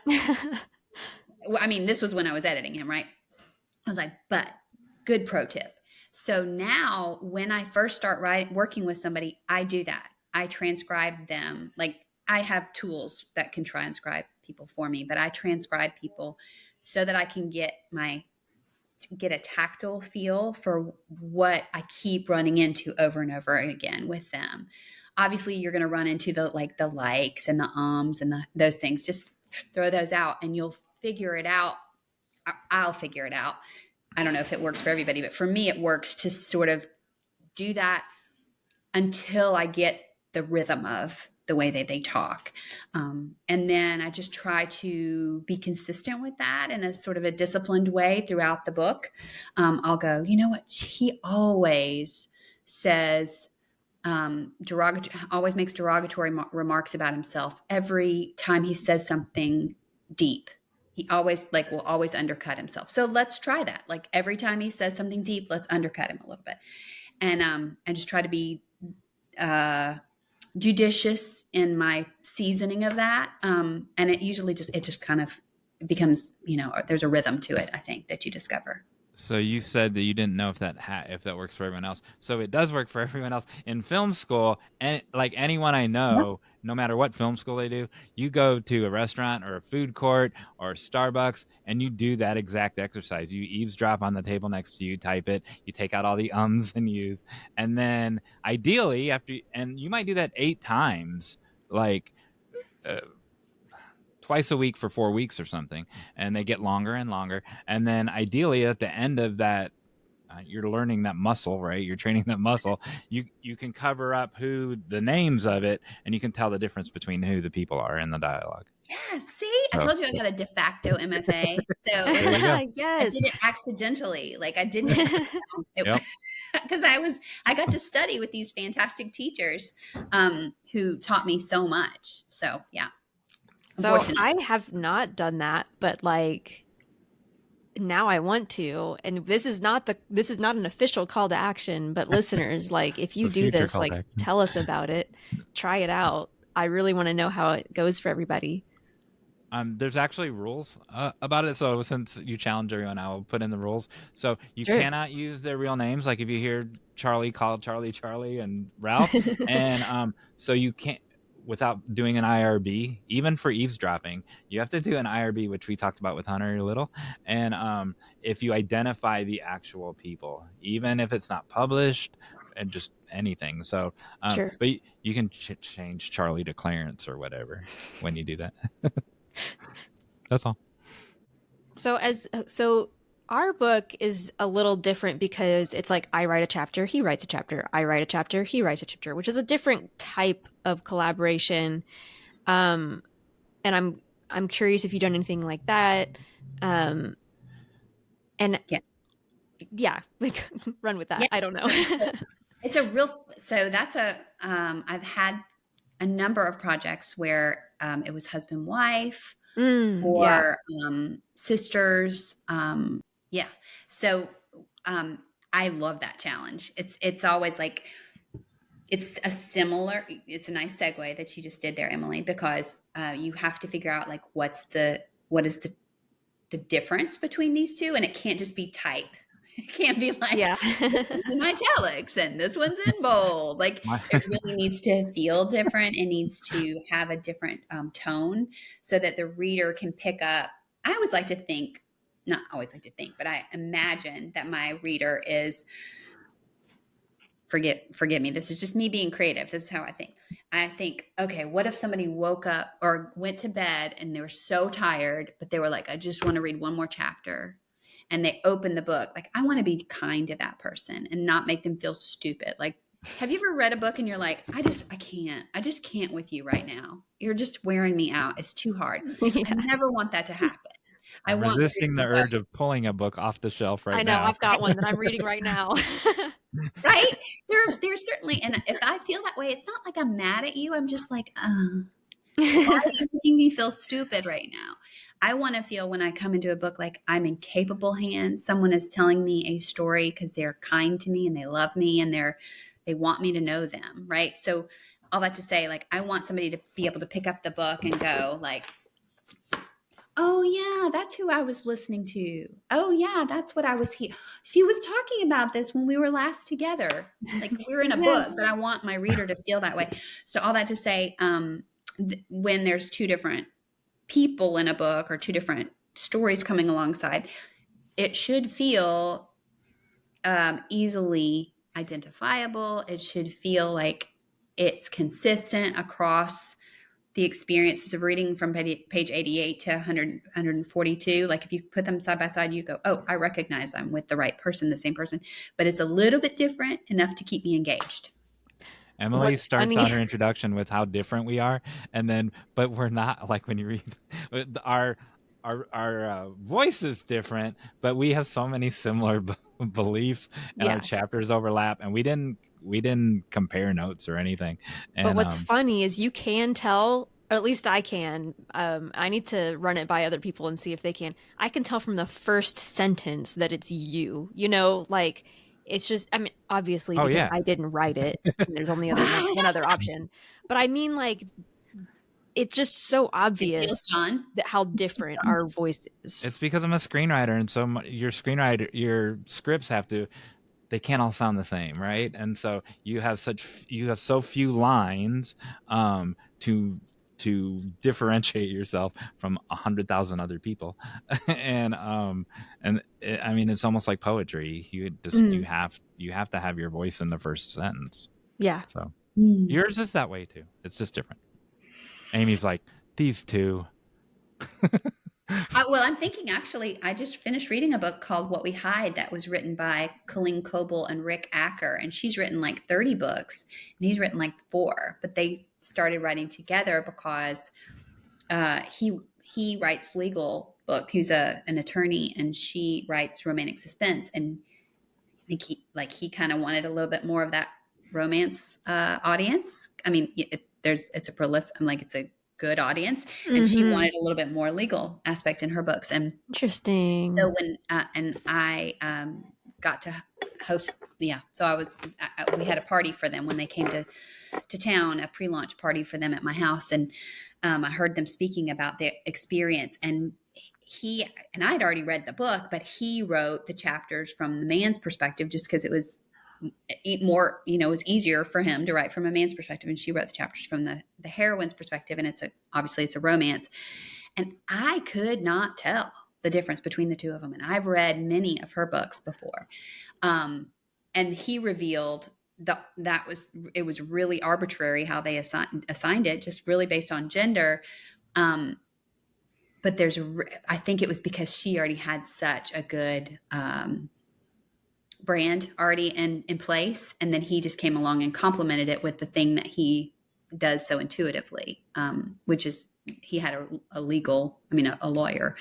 Well, I mean, this was when I was editing him, right? I was like, but good pro tip. So now when I first start working with somebody, I do that. I transcribe them. Like, I have tools that can transcribe people for me, but I transcribe people so that I can get a tactile feel for what I keep running into over and over again with them. Obviously, you're going to run into the likes and the ums and those things. Just throw those out and you'll figure it out. I'll figure it out. I don't know if it works for everybody, but for me, it works to sort of do that until I get the rhythm of the way that they talk. And then I just try to be consistent with that in a sort of a disciplined way throughout the book. I'll go, you know what? He always says, always makes derogatory remarks about himself every time he says something deep. He always will always undercut himself. So let's try that. Like every time he says something deep, let's undercut him a little bit. And just try to be judicious in my seasoning of that. And it usually just kind of becomes, there's a rhythm to it, I think, that you discover. So you said that you didn't know if that works for everyone else. So it does work for everyone else. In film school, and like anyone I know, no matter what film school they do, you go to a restaurant or a food court or Starbucks and you do that exact exercise. You eavesdrop on the table next to you, type it, you take out all the ums and yous, and then ideally and you might do that 8 times, like twice a week for 4 weeks or something, and they get longer and longer. And then ideally at the end of that, you're learning that muscle, right? You're training that muscle. You can cover up who the names of it, and you can tell the difference between who the people are in the dialogue. Yeah, see? So, I told you I got a de facto MFA. So yes. I did it accidentally. Like I didn't because I got to study with these fantastic teachers who taught me so much. So yeah. So I have not done that, but like now I want to. And this is not an official call to action, but listeners, like if you do this, like tell us about it, try it out. I really want to know how it goes for everybody. There's actually rules about it. So since you challenge everyone, I'll put in the rules. So you cannot use their real names. Like if you hear Charlie, call Charlie and Ralph. And so you can't, without doing an IRB, even for eavesdropping, you have to do an IRB, which we talked about with Hunter a little. And if you identify the actual people, even if it's not published, and just anything. So, but you can change Charlie to Clarence or whatever when you do that. That's all. So our book is a little different because it's like I write a chapter, he writes a chapter, I write a chapter, he writes a chapter, which is a different type of collaboration. And I'm curious if you've done anything like that. And yeah, like run with that. Yes. I don't know. I've had a number of projects where it was husband, wife, or sisters. So I love that challenge. It's always like, it's a nice segue that you just did there, Emily, because you have to figure out like, what is the difference between these two? And it can't just be type. It can't be like, this is in italics and this one's in bold. Like it really needs to feel different. It needs to have a different tone so that the reader can pick up. I always like to think, not always like to think, but I imagine that my reader is, forgive me, this is just me being creative. This is how I think. I think, okay, what if somebody woke up or went to bed and they were so tired, but they were like, I just want to read one more chapter. And they open the book. Like, I want to be kind to that person and not make them feel stupid. Like, have you ever read a book and you're like, I just can't with you right now. You're just wearing me out. It's too hard. I never want that to happen. I'm resisting the urge of pulling a book off the shelf right now. I know, I've got one that I'm reading right now. Right? There's certainly, and if I feel that way, it's not like I'm mad at you. I'm just like, why are you making me feel stupid right now? I want to feel when I come into a book like I'm in capable hands. Someone is telling me a story because they're kind to me and they love me and they want me to know them, right? So all that to say, like, I want somebody to be able to pick up the book and go like, oh yeah, that's who I was listening to. Oh yeah, that's what I was here. She was talking about this when we were last together. Like we're in a book, but I want my reader to feel that way. So all that to say, when there's two different people in a book or two different stories coming alongside, it should feel easily identifiable. It should feel like it's consistent across the experiences of reading from page 88 to 142. Like if you put them side by side, you go, oh, I recognize I'm with the right person, the same person, but it's a little bit different enough to keep me engaged. Emily What's starts funny- out her introduction with how different we are, and then, but we're not, like when you read our voice is different, but we have so many similar beliefs, and our Yeah. chapters overlap, and we didn't compare notes or anything. But And what's funny is you can tell, or at least I can. I need to run it by other people and see if they can. I can tell from the first sentence that it's you. You know, like it's just. I mean, obviously oh because yeah, I didn't write it. And there's only one other option. But I mean, like it's just so obvious John. that how different our voice is. it's because I'm a screenwriter, and so your scripts they can't all sound the same, right? And so you have so few lines to differentiate yourself from 100,000 other people. I mean, it's almost like poetry. You have to have your voice in the first sentence. Yeah. So yours is that way too. It's just different. Amy's like, these two. Well, I'm thinking actually, I just finished reading a book called What We Hide that was written by Colleen Coble and Rick Acker. And she's written like 30 books and he's written like 4. But they started writing together because he writes legal book. He's an attorney and she writes romantic suspense. And I think he kind of wanted a little bit more of that romance audience. I mean, it's a good audience, and she wanted a little bit more legal aspect in her books. And interesting. so when and I got to host, so we had a party for them when they came to town, a pre-launch party for them at my house, and I heard them speaking about the experience. And I'd already read the book, but he wrote the chapters from the man's perspective just because it was more, it was easier for him to write from a man's perspective. And she wrote the chapters from the heroine's perspective. And obviously it's a romance. And I could not tell the difference between the two of them. And I've read many of her books before. And he revealed it was really arbitrary how they assigned it, just really based on gender. But I think it was because she already had such a good, brand already in place, and then he just came along and complemented it with the thing that he does so intuitively, which is he had a lawyer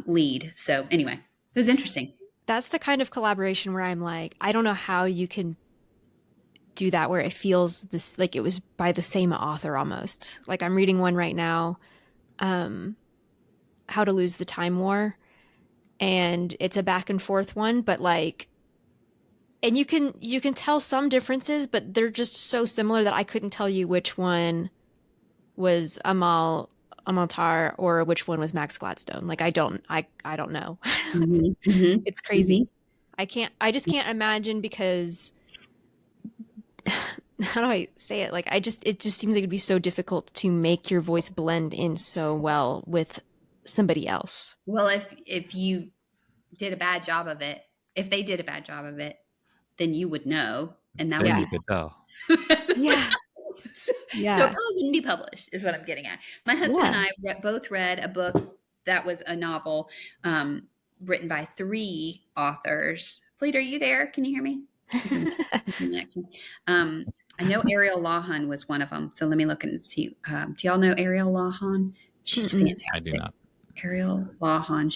lead. So anyway, it was interesting. That's the kind of collaboration where I'm like, I don't know how you can do that where it feels this like it was by the same author almost. Like I'm reading one right now, How to Lose the Time War, and it's a back and forth one, but like, and you can tell some differences, but they're just so similar that I couldn't tell you which one was Amal Tar or which one was Max Gladstone. Like I don't know. Mm-hmm. It's crazy. Mm-hmm. I just can't imagine because how do I say it? Like it just seems like it'd be so difficult to make your voice blend in so well with somebody else. Well, if you did a bad job of it, if they did a bad job of it, then you would know, and that you could tell. Yeah. So it probably wouldn't be published, is what I'm getting at. My husband and I both read a book that was a novel written by 3 authors. Fleet, are you there? Can you hear me? He's in the next one. I know Ariel Lawhon was one of them. So let me look and see. Do y'all know Ariel Lawhon? She's fantastic. I do not. Ariel Lawhon.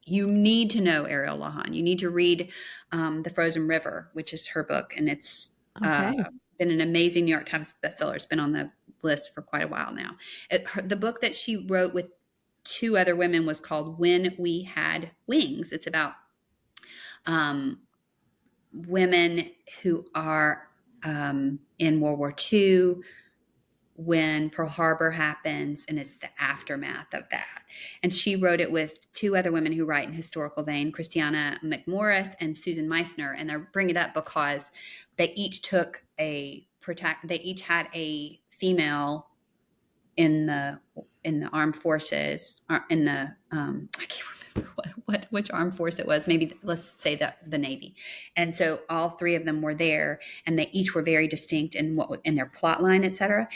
You need to know Ariel Lawhon. You need to read The Frozen River, which is her book. And it's been an amazing New York Times bestseller. It's been on the list for quite a while now. The book that she wrote with 2 other women was called When We Had Wings. It's about women who are in World War II when Pearl Harbor happens, and it's the aftermath of that. And she wrote it with 2 other women who write in historical vein, Christiana McMorris and Susan Meissner. And I bring it up because they each had a female in the armed forces, in the I can't remember which armed force it was. Maybe let's say the Navy. And so all 3 of them were there, and they each were very distinct in their plot line, etc.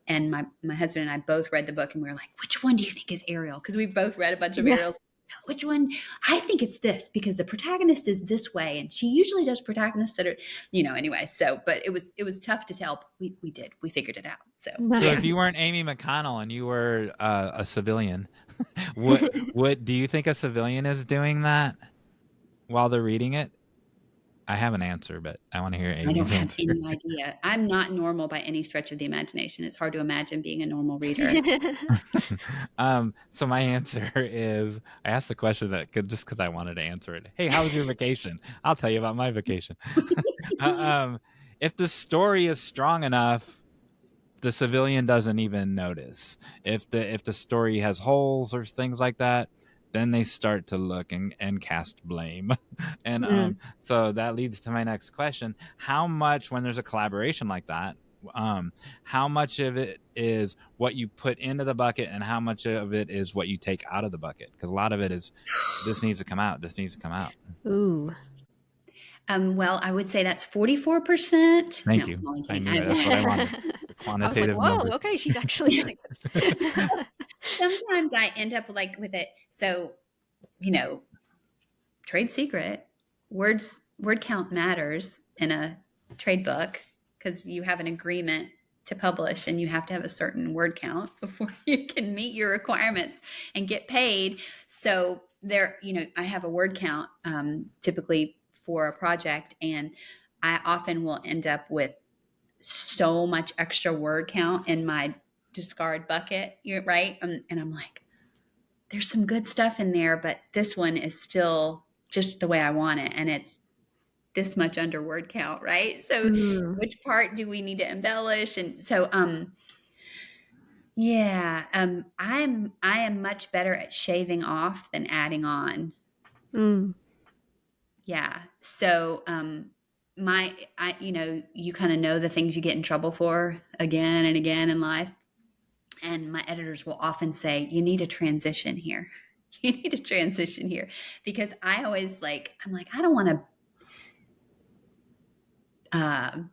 And my husband and I both read the book, and we were like, which one do you think is Ariel? Because we've both read a bunch of Ariel's. which one? I think it's this because the protagonist is this way, and she usually does protagonists that are, anyway. So, but it was tough to tell. We figured it out. So, Nice. So if you weren't Ami McConnell and you were a civilian, what do you think a civilian is doing that while they're reading it? I have an answer, but I want to hear Amy's I don't have answer. any idea. I'm not normal by any stretch of the imagination. It's hard to imagine being a normal reader. So my answer is, I asked the question just because I wanted to answer it. Hey, how was your vacation? I'll tell you about my vacation. If the story is strong enough, the civilian doesn't even notice. If the story has holes or things like that, then they start to look and cast blame. And so that leads to my next question. How much, when there's a collaboration like that, how much of it is what you put into the bucket and how much of it is what you take out of the bucket? Because a lot of it is, this needs to come out, this needs to come out. Ooh. Well, I would say that's 44%. Thank you. I knew it. That's what I wanted. Quantitative I was like, whoa, numbers. okay, she's actually like this. Sometimes I end up like with it. So, trade secret, word count matters in a trade book because you have an agreement to publish and you have to have a certain word count before you can meet your requirements and get paid. So there, I have a word count typically for a project, and I often will end up with so much extra word count in my discard bucket, right? And I'm like, there's some good stuff in there, but this one is still just the way I want it. And it's this much under word count, right? So which part do we need to embellish? And so, I am much better at shaving off than adding on. Yeah. So, you kind of know the things you get in trouble for again and again in life. And my editors will often say, you need a transition here. You need a transition here. Because I always I'm like, I don't want to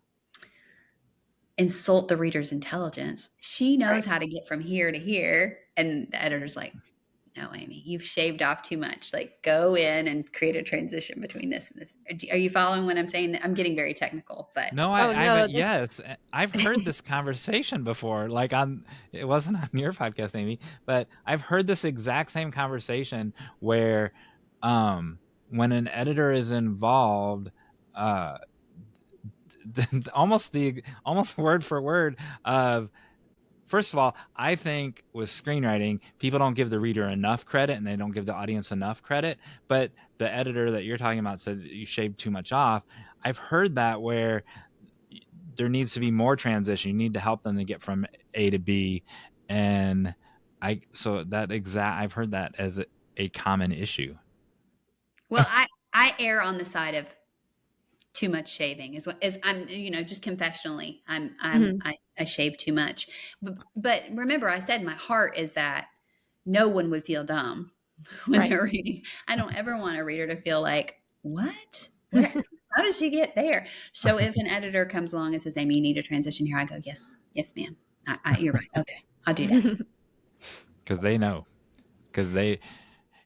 insult the reader's intelligence. She knows how to get from here to here. And the editor's like, no, Amy, you've shaved off too much. Like, go in and create a transition between this and this. Are you following what I'm saying? I'm getting very technical, but no, yes, I've heard this conversation before. Like it wasn't on your podcast, Amy, but I've heard this exact same conversation where, when an editor is involved, almost word for word of. First of all, I think with screenwriting, people don't give the reader enough credit and they don't give the audience enough credit. But the editor that you're talking about said you shaved too much off. I've heard that where there needs to be more transition. You need to help them to get from A to B. And I've heard that as a common issue. Well, I err on the side of too much shaving is I'm, just confessionally, I shave too much. But remember, I said my heart is that no one would feel dumb when they're reading. I don't ever want a reader to feel like, what? How did she get there? So if an editor comes along and says, Amy, you need a transition here, I go, yes, ma'am. You're right. Okay, I'll do that. Because they know. Because they...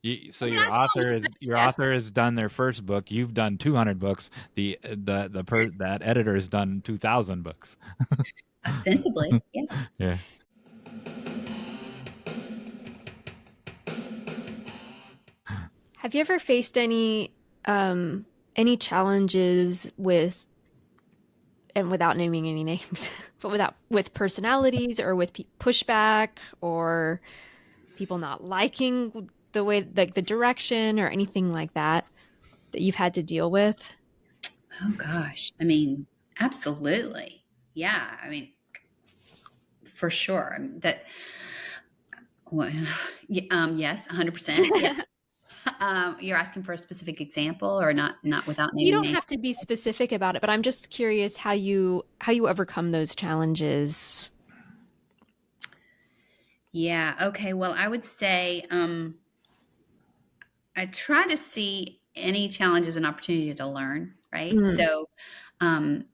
your author has done their first book. You've done 200 books. That editor has done 2,000 books. Ostensibly, yeah. Yeah. Have you ever faced any challenges with, and without naming any names, but with personalities or with pushback or people not liking the way, like the direction or anything like that you've had to deal with? Oh gosh. I mean, absolutely. Yeah. I mean, for sure. Yes, 100%. Yes. You're asking for a specific example or not without naming You don't names? have to be specific about it, but I'm just curious how you overcome those challenges. Yeah. Okay. Well, I would say, I try to see any challenge as an opportunity to learn, right? So I'm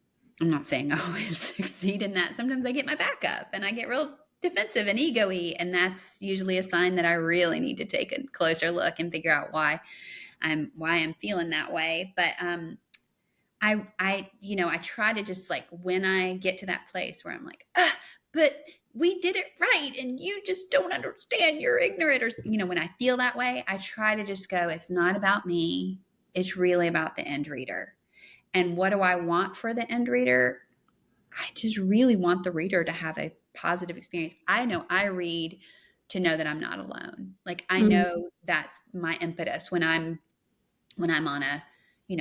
not saying I always succeed in that. Sometimes I get my back up and I get real defensive and ego-y, and that's usually a sign that I really need to take a closer look and figure out why I'm feeling that way. But I try to just like, when I get to that place where I'm like, but we did it right and you just don't understand, you're ignorant, or when I feel that way, I try to just go, it's not about me, it's really about the end reader. And what do I want for the end reader? I just really want the reader to have a positive experience. I know I read to know that I'm not alone. Like, I know that's my impetus when I'm on a,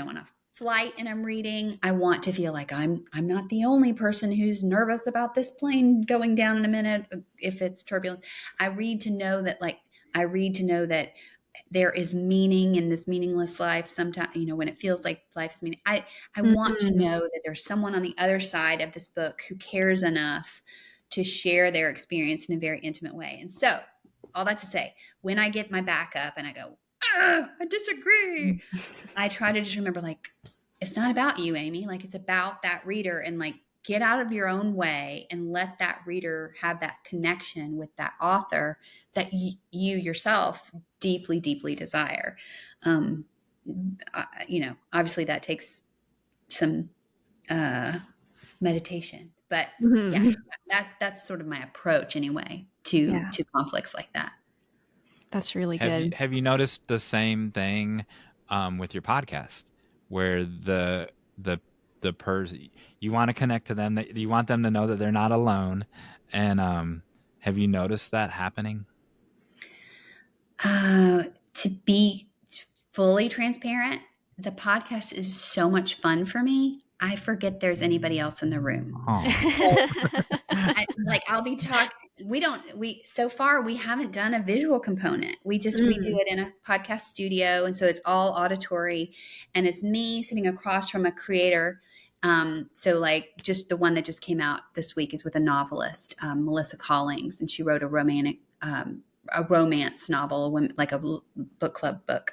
on a flight and I'm reading. I want to feel like I'm not the only person who's nervous about this plane going down in a minute if it's turbulent. I read to know that there is meaning in this meaningless life. Sometimes, when it feels like life is meaning, I want to know that there's someone on the other side of this book who cares enough to share their experience in a very intimate way. And so, all that to say, when I get my back up and I go, I disagree, I try to just remember, like, it's not about you, Amy. Like, it's about that reader, and like, get out of your own way and let that reader have that connection with that author that you yourself deeply, deeply desire. Obviously that takes some meditation, but that's sort of my approach anyway to conflicts like that. That's really good. Have you noticed the same thing with your podcast, where the person, you want to connect to them, that you want them to know that they're not alone, and have you noticed that happening? To be fully transparent, the podcast is so much fun for me, I forget there's anybody else in the room. I'll be talking. So far we haven't done a visual component. We do it in a podcast studio. And so it's all auditory, and it's me sitting across from a creator. So like, just the one that just came out this week is with a novelist, Melissa Collings, and she wrote a romance novel, like a book club book.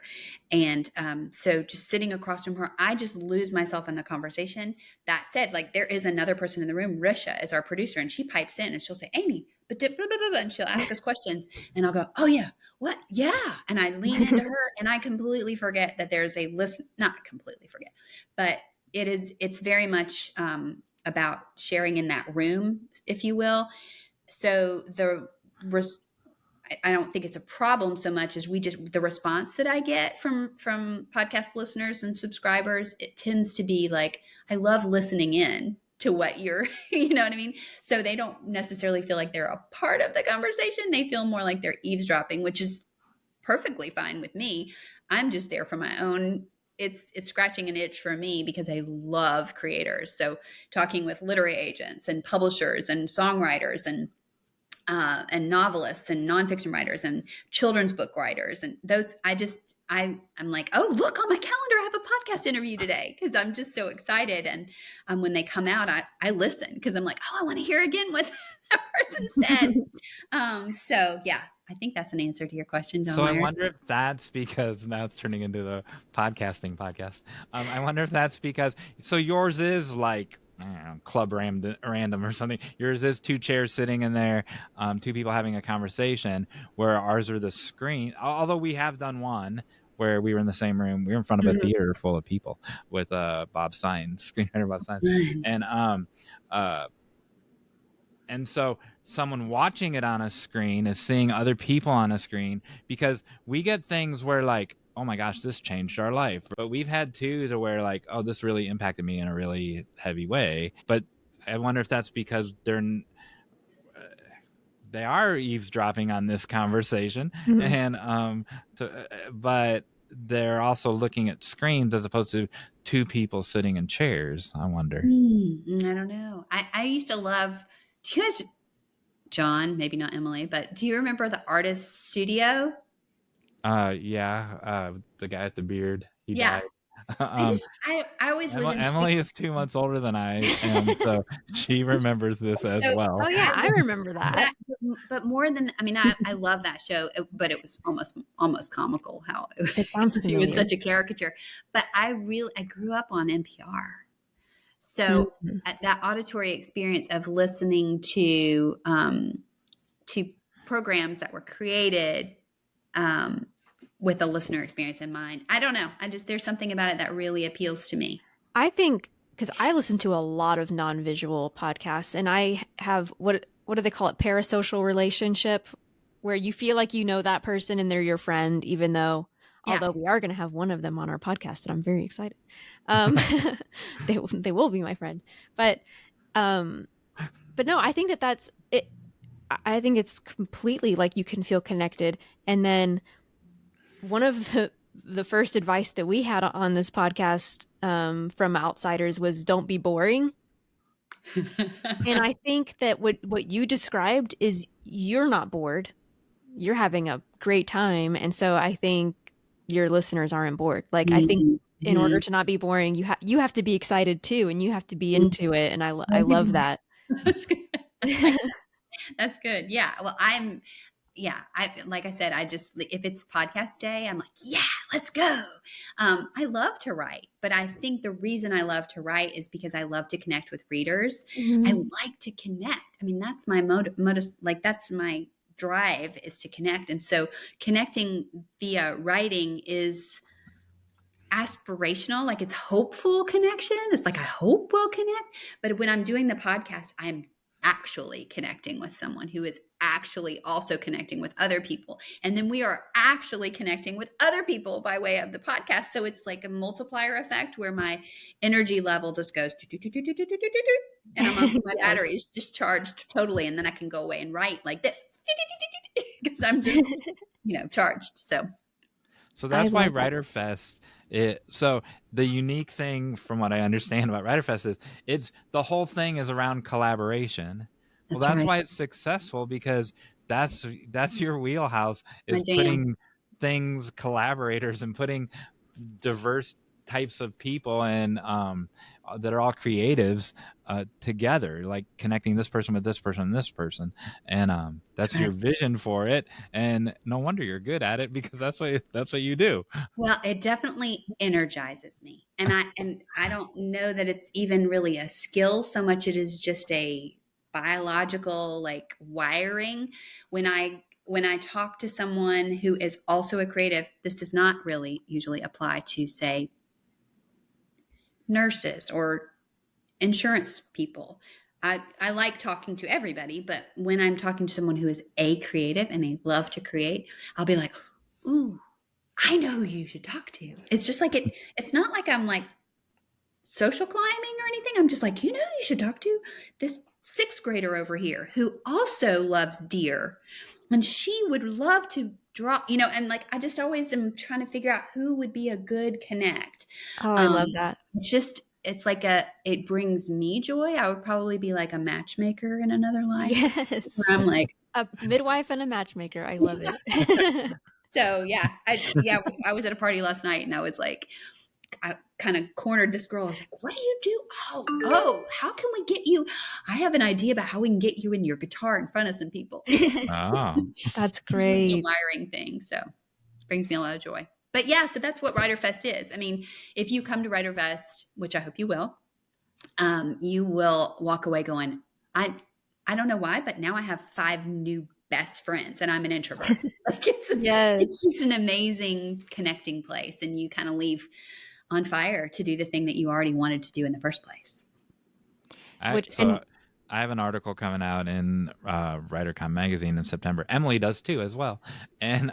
And so just sitting across from her, I just lose myself in the conversation. That said, like, there is another person in the room. Risha is our producer, and she pipes in and she'll say, Amy, but blah, blah, blah, and she'll ask us questions, and I'll go, oh yeah, what? Yeah. And I lean into her, and I completely forget that there's a listen, not completely forget, but it's very much about sharing in that room, if you will. So I don't think it's a problem so much as the response that I get from podcast listeners and subscribers, it tends to be like, I love listening in to what you're, you know what I mean? So they don't necessarily feel like they're a part of the conversation. They feel more like they're eavesdropping, which is perfectly fine with me. I'm just there for my own. It's scratching an itch for me because I love creators. So talking with literary agents and publishers and songwriters and novelists and nonfiction writers and children's book writers, and those, I'm like, oh, look on my calendar, I have a podcast interview today, because I'm just so excited. And when they come out, I listen, because I'm like, oh, I want to hear again what that person said. So yeah, I think that's an answer to your question, Jon Meyers. I wonder if that's because now it's turning into the podcasting podcast. I wonder if that's because, so yours is like, I don't know, club random or something. Yours is two chairs sitting in there, two people having a conversation, where ours are the screen. Although we have done one where we were in the same room. We were in front of a theater full of people with Bob Sines, screenwriter Bob Sines. And so someone watching it on a screen is seeing other people on a screen, because we get things where like, oh my gosh, this changed our life. But we've had two to where like, oh, this really impacted me in a really heavy way. But I wonder if that's because they are eavesdropping on this conversation, and but they're also looking at screens as opposed to two people sitting in chairs. I wonder. I don't know. I used to love. Do you guys, John, maybe not Emily, but do you remember the Artist Studio? Yeah. The guy with the beard. He died. I always was intrigued. Emily is 2 months older than I am, so she remembers this as well. Oh yeah, I remember that. But more than, I mean, I love that show, but it was almost comical how it sounds he was such a caricature. But I grew up on NPR. So that auditory experience of listening to to programs that were created with a listener experience in mind. I don't know. There's something about it that really appeals to me. I think because I listen to a lot of non-visual podcasts, and I have what do they call it? Parasocial relationship, where you feel like you know that person and they're your friend, even though, although we are going to have one of them on our podcast, and I'm very excited. They will be my friend, but no, I think that's it. I think it's completely like you can feel connected, and then one of the first advice that we had on this podcast from outsiders was don't be boring. And I think that what you described is you're not bored. You're having a great time. And so I think your listeners aren't bored. Like, I think in order to not be boring, you have to be excited too, and you have to be into it. And I love that. That's good. That's good. Yeah. Well, like I said, if it's podcast day, I'm like, yeah, let's go. I love to write, but I think the reason I love to write is because I love to connect with readers. Mm-hmm. I like to connect. I mean, that's my modus, like that's my drive, is to connect. And so connecting via writing is aspirational. Like, it's hopeful connection. It's like, I hope we'll connect. But when I'm doing the podcast, I'm actually connecting with someone who is actually also connecting with other people. And then we are actually connecting with other people by way of the podcast. So it's like a multiplier effect where my energy level just goes, and my battery is just charged totally. And then I can go away and write like this because I'm just, charged. So that's why Writer Fest. So the unique thing, from what I understand about Writer Fest, is the whole thing is around collaboration. That's right. Why it's successful, because that's your wheelhouse, is putting collaborators and putting diverse types of people and that are all creatives together, like connecting this person with this person and this person, and that's your vision for it. And no wonder you're good at it, because that's what you do. Well, it definitely energizes me, and I don't know that it's even really a skill so much. It is just a biological, like, wiring. When I talk to someone who is also a creative, this does not really usually apply to, say, nurses or insurance people. I like talking to everybody, but when I'm talking to someone who is a creative and they love to create, I'll be like, ooh, I know who you should talk to. It's just like it's not like I'm like social climbing or anything. I'm just like, you should talk to this 6th grader over here who also loves deer, and she would love to draw, and like, I just always am trying to figure out who would be a good connect. Oh, I love that. It's like it brings me joy. I would probably be like a matchmaker in another life. Yes. Where I'm like a midwife and a matchmaker. I love it. So I was at a party last night, and I was like, I kind of cornered this girl. I was like, what do you do? Oh, how can we get you? I have an idea about how we can get you and your guitar in front of some people. Oh, that's great. It's a wiring thing. So it brings me a lot of joy. But yeah, so that's what Writer Fest is. I mean, if you come to Writer Fest, which I hope you will walk away going, I don't know why, but now I have 5 new best friends, and I'm an introvert. Like, it's just an amazing connecting place, and you kind of leave on fire to do the thing that you already wanted to do in the first place. I have an article coming out in WriterCon magazine in September. Emily does too, as well. And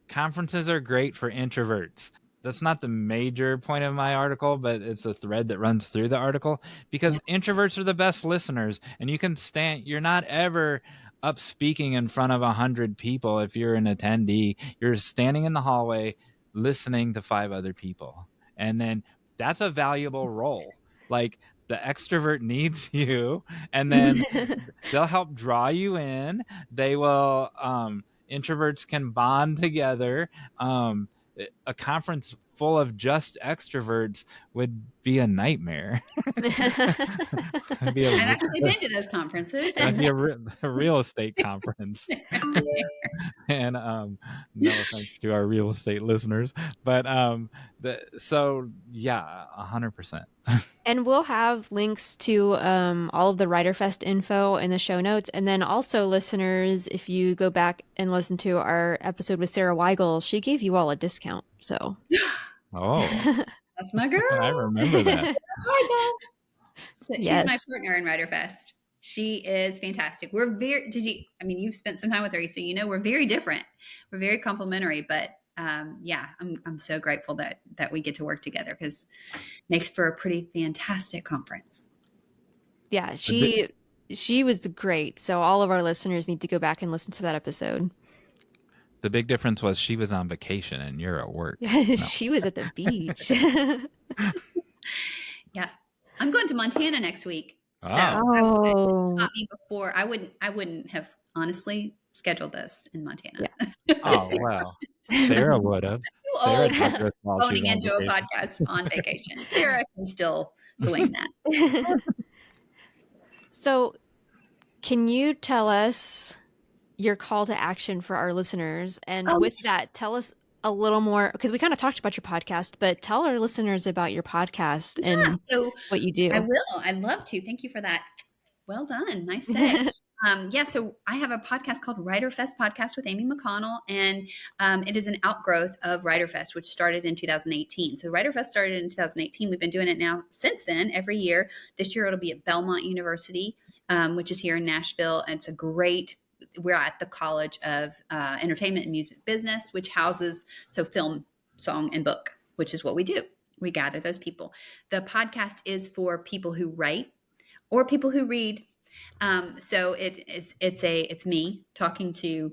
conferences are great for introverts. That's not the major point of my article, but it's a thread that runs through the article, because introverts are the best listeners, and you're not ever up speaking in front of 100 people. If you're an attendee, you're standing in the hallway listening to 5 other people. And then that's a valuable role. Like, the extrovert needs you, and then they'll help draw you in. They will, introverts can bond together. A conference full of just extroverts would be a nightmare. I've actually been to those conferences. That'd be a real estate conference. And no offense to our real estate listeners, but so yeah, 100%. And we'll have links to all of the WriterFest info in the show notes. And then also, listeners, if you go back and listen to our episode with Sarah Weigel, she gave you all a discount. So, Oh, That's my girl. I remember that. She's my partner in WriterFest. She is fantastic. We're very, you've spent some time with her, so you know we're very different. We're very complimentary, but yeah, I'm so grateful that we get to work together because it makes for a pretty fantastic conference. Yeah, she was great. So all of our listeners need to go back and listen to that episode. The big difference was she was on vacation and you're at work. She was at the beach. Yeah. I'm going to Montana next week. So before I wouldn't have honestly scheduled this in Montana. Yeah. Oh wow. Sarah would have. Phoning into a podcast on vacation. Sarah can still swing that. So can you tell us your call to action for our listeners? And with that, tell us a little more, because we kind of talked about your podcast, but tell our listeners about your podcast and what you do. I will. I'd love to. Thank you for that. Well done. Nice say. So I have a podcast called WriterFest Podcast with Ami McConnell, and it is an outgrowth of WriterFest, which started in 2018. So WriterFest started in 2018. We've been doing it now since then, every year. This year it'll be at Belmont University, which is here in Nashville. And we're at the College of Entertainment and Music Business, which houses film, song, and book, which is what we do. We gather those people. The podcast is for people who write or people who read. So it's me talking to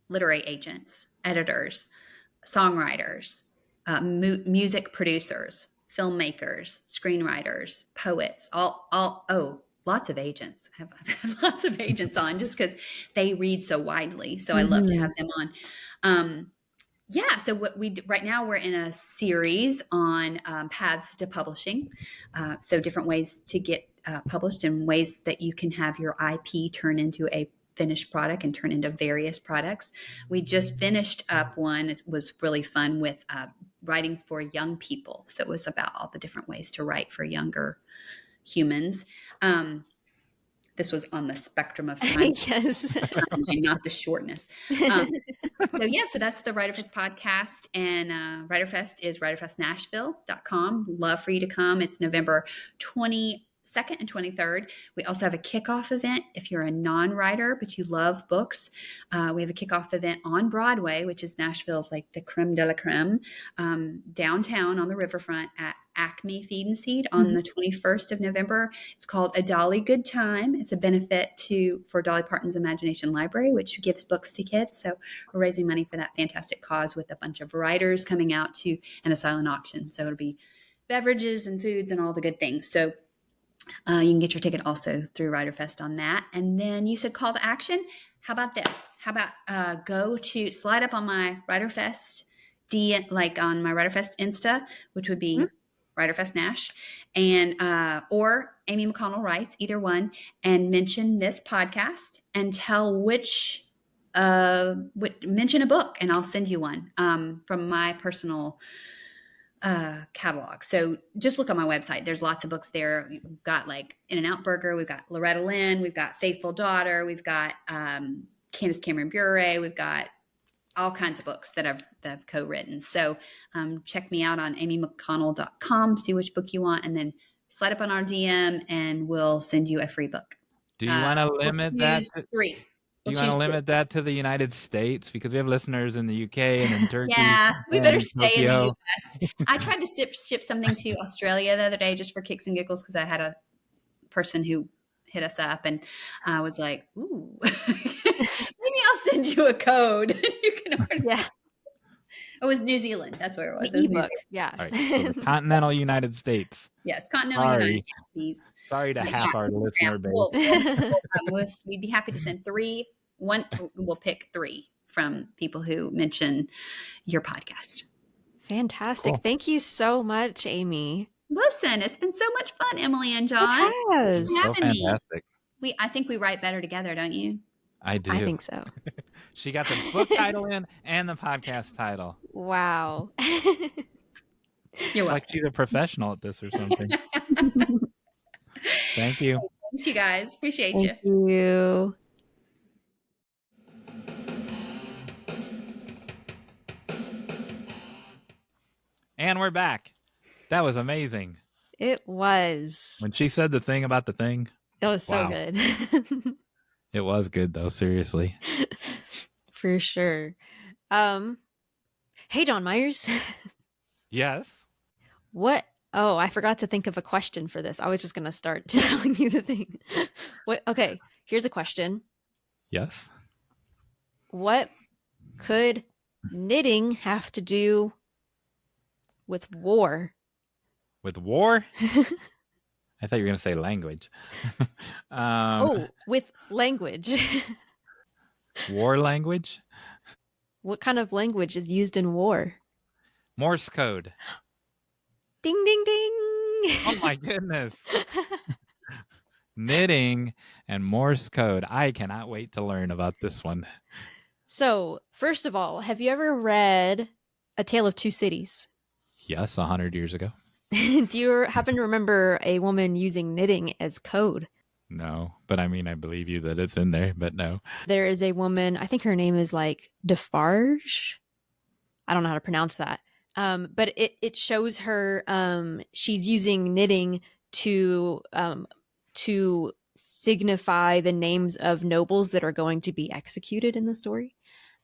literary agents, editors, songwriters, music producers, filmmakers, screenwriters, poets, lots of agents. I have lots of agents on just because they read so widely. So I love to have them on. So what right now we're in a series on paths to publishing. So different ways to get published and ways that you can have your IP turn into a finished product and turn into various products. We just finished up one. It was really fun with writing for young people. So it was about all the different ways to write for younger humans. This was on the spectrum of time. Yes. Not the shortness. So that's the WriterFest podcast, and WriterFest is writerfestnashville.com. Love for you to come. It's November 22nd and 23rd. We also have a kickoff event if you're a non-writer but you love books. We have a kickoff event on Broadway, which is Nashville's like the creme de la creme, downtown on the riverfront at Acme Feed and Seed on the 21st of November. It's called A Dolly Good Time. It's a benefit for Dolly Parton's Imagination Library, which gives books to kids. So we're raising money for that fantastic cause with a bunch of writers coming out to an silent auction. So it'll be beverages and foods and all the good things. So you can get your ticket also through WriterFest on that. And then you said call to action. How about this? How about slide up on my WriterFest on my WriterFest Insta, which would be WriterFest Nash, and or Ami McConnell Writes, either one, and mention this podcast and tell mention a book, and I'll send you one from my personal catalog. So just look on my website. There's lots of books there. We've got like In-N-Out Burger. We've got Loretta Lynn. We've got Faithful Daughter. We've got Candace Cameron Bure. We've got all kinds of books that I've co-written. So check me out on amimcconnell.com, see which book you want, and then slide up on our DM and we'll send you a free book. Do you want to limit that? Three. Do you want to limit that to the United States? Because we have listeners in the UK and in Turkey. Yeah, we better stay in the US. I tried to ship something to Australia the other day just for kicks and giggles because I had a person who hit us up and I was like, ooh, maybe I'll send you a code. You can order. Yeah. It was New Zealand. That's where it was. The ebook. Yeah. All right, so the continental United States. Yes, continental United States, please. Sorry to half our listener base. We'd be happy to send three. We'll pick three from people who mention your podcast. Fantastic. Cool. Thank you so much, Ami. Listen, it's been so much fun, Emily and John. It has. So fantastic. I think we write better together, don't you? I do. I think so. She got the book title in and the podcast title. Wow. You're It's like she's a professional at this or something. Thank you. Thanks, you guys. Appreciate Thank you. you. And we're back. That was amazing. It was. When she said the thing about the thing, It was so wow. good. It was good though, seriously. For sure. Hey, Jon Meyers. Yes. What? Oh, I forgot to think of a question for this. I was just going to start telling you the thing. What? Okay, here's a question. Yes. What could knitting have to do with war? With war? I thought you were going to say language. With language. War language? What kind of language is used in war? Morse code. Ding, ding, ding. Oh my goodness. Knitting and Morse code. I cannot wait to learn about this one. So, first of all, have you ever read A Tale of Two Cities? Yes, 100 years ago. Do you happen to remember a woman using knitting as code? No, but I mean, I believe you that it's in there, but no. There is a woman, I think her name is like Defarge. I don't know how to pronounce that. But it shows her, she's using knitting to signify the names of nobles that are going to be executed in the story.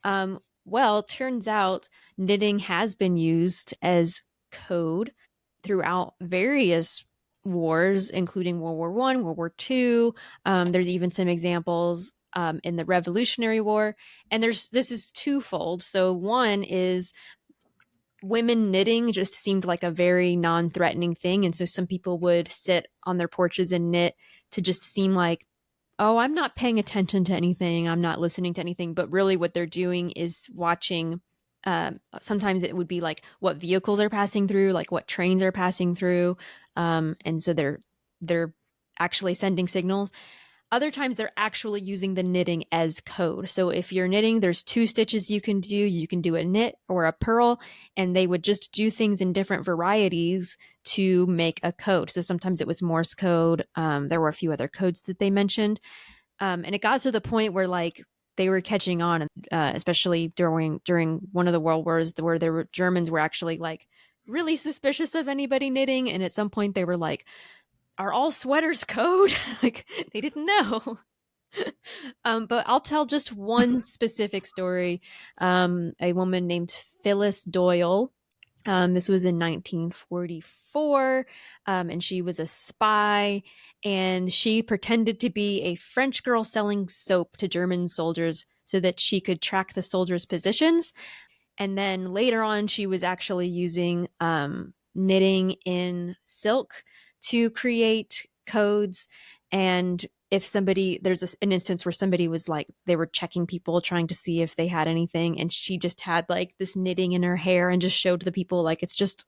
Well, turns out knitting has been used as code throughout various wars, including World War I, World War II. There's even some examples in the Revolutionary War. And this is twofold. So one is women knitting just seemed like a very non-threatening thing. And so some people would sit on their porches and knit to just seem like, oh, I'm not paying attention to anything. I'm not listening to anything. But really what they're doing is watching. Sometimes it would be like what vehicles are passing through, like what trains are passing through. And so they're actually sending signals. Other times they're actually using the knitting as code. So if you're knitting, there's two stitches you can do. You can do a knit or a purl, and they would just do things in different varieties to make a code. So sometimes it was Morse code. There were a few other codes that they mentioned. And it got to the point where like they were catching on, especially during one of the world wars where Germans were actually like really suspicious of anybody knitting. And at some point they were like, are all sweaters code? Like they didn't know. But I'll tell just one specific story. A woman named Phyllis Doyle. This was in 1944, and she was a spy, and she pretended to be a French girl selling soap to German soldiers so that she could track the soldiers' positions. And then later on, she was actually using knitting in silk to create codes. And if there's an instance where somebody was like, they were checking people, trying to see if they had anything, and she just had like this knitting in her hair and just showed the people like it's just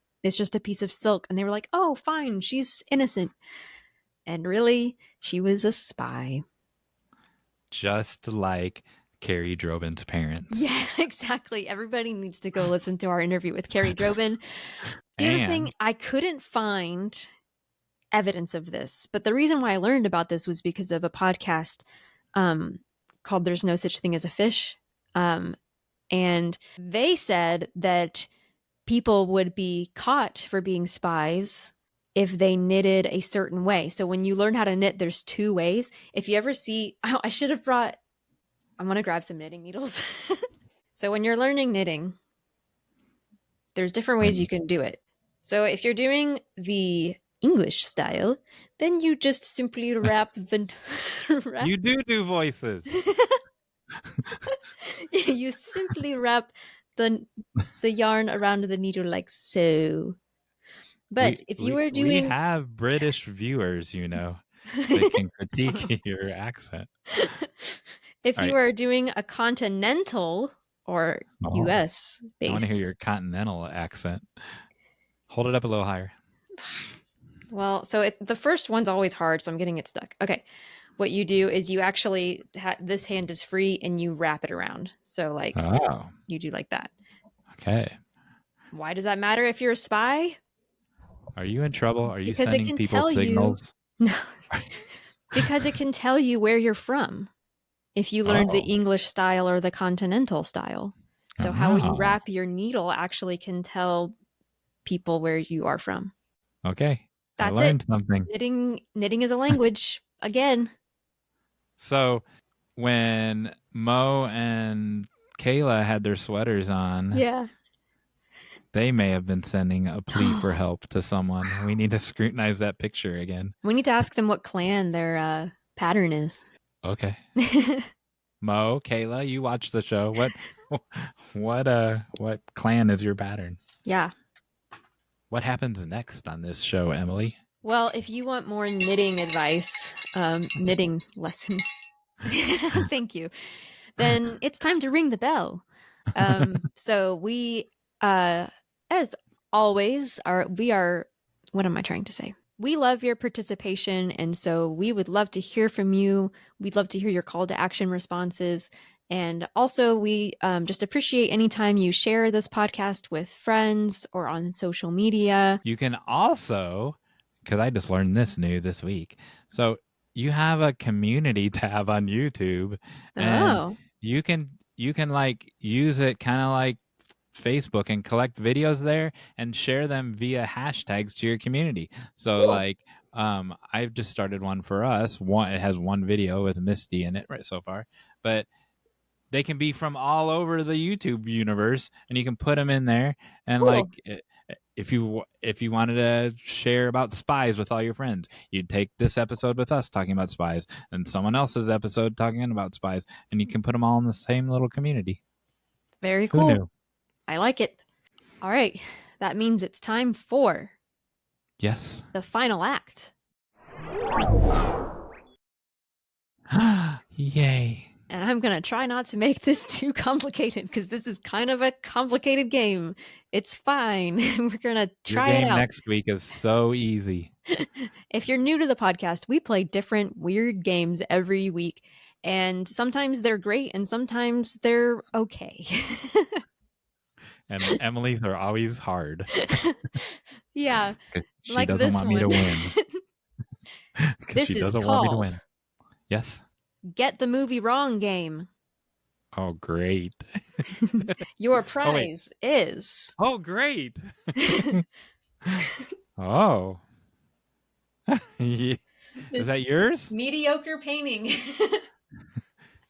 a piece of silk, and they were like, oh fine, she's innocent. And really she was a spy, just like Carrie Drobin's parents. Yeah, exactly. Everybody needs to go listen to our interview with Carrie Drobin. The other thing, I couldn't find evidence of this, but the reason why I learned about this was because of a podcast called There's No Such Thing as a Fish, and they said that people would be caught for being spies if they knitted a certain way. So when you learn how to knit, there's two ways. If you ever see, I should have brought, I'm going to grab some knitting needles. So when you're learning knitting, there's different ways you can do it. So if you're doing the English style, then you just simply wrap the You do voices. You simply wrap the yarn around the needle like so. But if you were doing, we have British viewers, you know, they can critique your accent. If you are doing a continental or US based, I want to hear your continental accent. Hold it up a little higher. Well, so the first one's always hard, so I'm getting it stuck. Okay. what you do is you actually this hand is free and you wrap it around. So like you do like that. Okay. Why does that matter if you're a spy? Are you in trouble? Are you Because sending people signals? No. Because it can tell you where you're from if you learned the English style or the continental style. So how you wrap your needle actually can tell people where you are from. Okay. That's I learned something. Knitting is a language again. So when Mo and Kayla had their sweaters on, they may have been sending a plea for help to someone. We need to scrutinize that picture again. We need to ask them what clan their pattern is. Okay. Mo, Kayla, you watch the show. What clan is your pattern? Yeah. What happens next on this show, Emily? Well, if you want more knitting advice, knitting lessons, thank you, then it's time to ring the bell. So we, as always, what am I trying to say? We love your participation, and so we would love to hear from you. We'd love to hear your call to action responses. And also, we just appreciate any time you share this podcast with friends or on social media. You can also, because I just learned this week, so you have a community tab on YouTube, and you can like use it kind of like Facebook and collect videos there and share them via hashtags to your community. So cool. Like I've just started one for us. It has one video with Misty in it right so far, but they can be from all over the YouTube universe, and you can put them in there. And cool. Like if you wanted to share about spies with all your friends, you'd take this episode with us talking about spies and someone else's episode talking about spies, and you can put them all in the same little community. Very cool. Who knew? I like it. All right. That means it's time for the final act. Yay. And I'm going to try not to make this too complicated because this is kind of a complicated game. It's fine. We're going to try it out. Next week is so easy. If you're new to the podcast, we play different weird games every week. And sometimes they're great and sometimes they're okay. And Emily's are always hard. Yeah. She like doesn't want me to win. This is called Yes. Get the Movie Wrong game. Oh, great. Your prize is... Oh, great. Oh. Is that yours? Mediocre painting.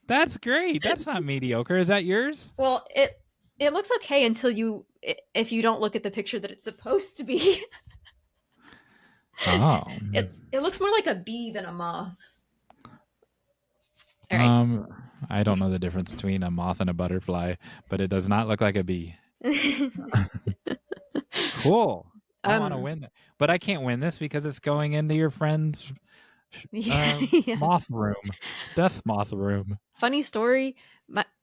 That's great. That's not mediocre. Is that yours? Well, it looks okay until if you don't look at the picture that it's supposed to be. Oh. It looks more like a bee than a moth. All right. I don't know the difference between a moth and a butterfly, but it does not look like a bee. Cool. I want to win it. But I can't win this because it's going into your friend's moth room. Death moth room. Funny story.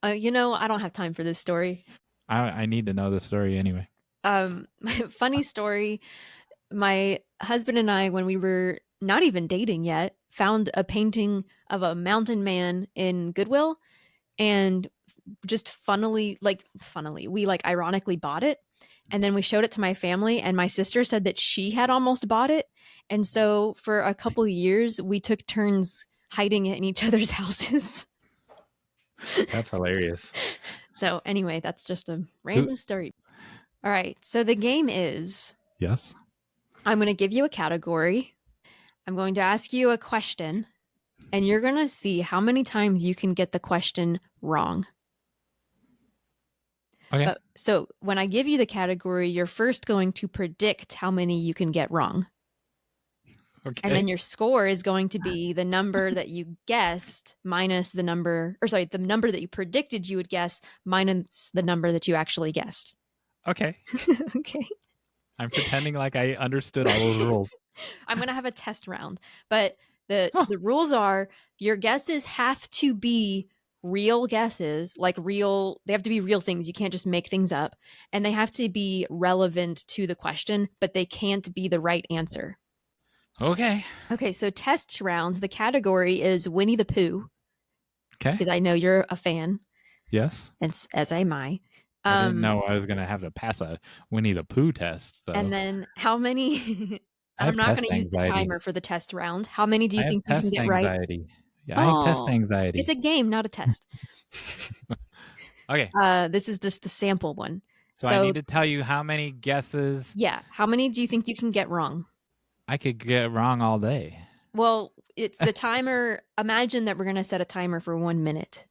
I don't have time for this story. I need to know the story anyway. Funny story. My husband and I, when we were not even dating yet, found a painting of a mountain man in Goodwill, and just funnily, we ironically bought it. And then we showed it to my family, and my sister said that she had almost bought it. And so for a couple of years, we took turns hiding it in each other's houses. That's hilarious. So anyway, that's just a random story. All right. So the game is... Yes. I'm going to give you a category. I'm going to ask you a question, and you're going to see how many times you can get the question wrong. Okay. So when I give you the category, you're first going to predict how many you can get wrong. Okay. And then your score is going to be the number that you guessed minus the number that you predicted you would guess minus the number that you actually guessed. Okay. Okay. I'm pretending like I understood all those rules. I'm going to have a test round, but the rules are your guesses have to be real guesses, they have to be real things. You can't just make things up, and they have to be relevant to the question, but they can't be the right answer. Okay. Okay, so test rounds. The category is Winnie the Pooh, Okay. because I know you're a fan, Yes. and as am I. I didn't know I was going to have to pass a Winnie the Pooh test, though. And then how many? I I'm have not test going to use the anxiety. timer for the test round. How many do you I have think you can test get right? anxiety. Yeah, I have test Oh, anxiety. it's a game, not a test. Okay. This is just the sample one. So I need to tell you how many guesses. Yeah. How many do you think you can get wrong? I could get wrong all day. Well, it's the timer. Imagine that we're going to set a timer for 1 minute.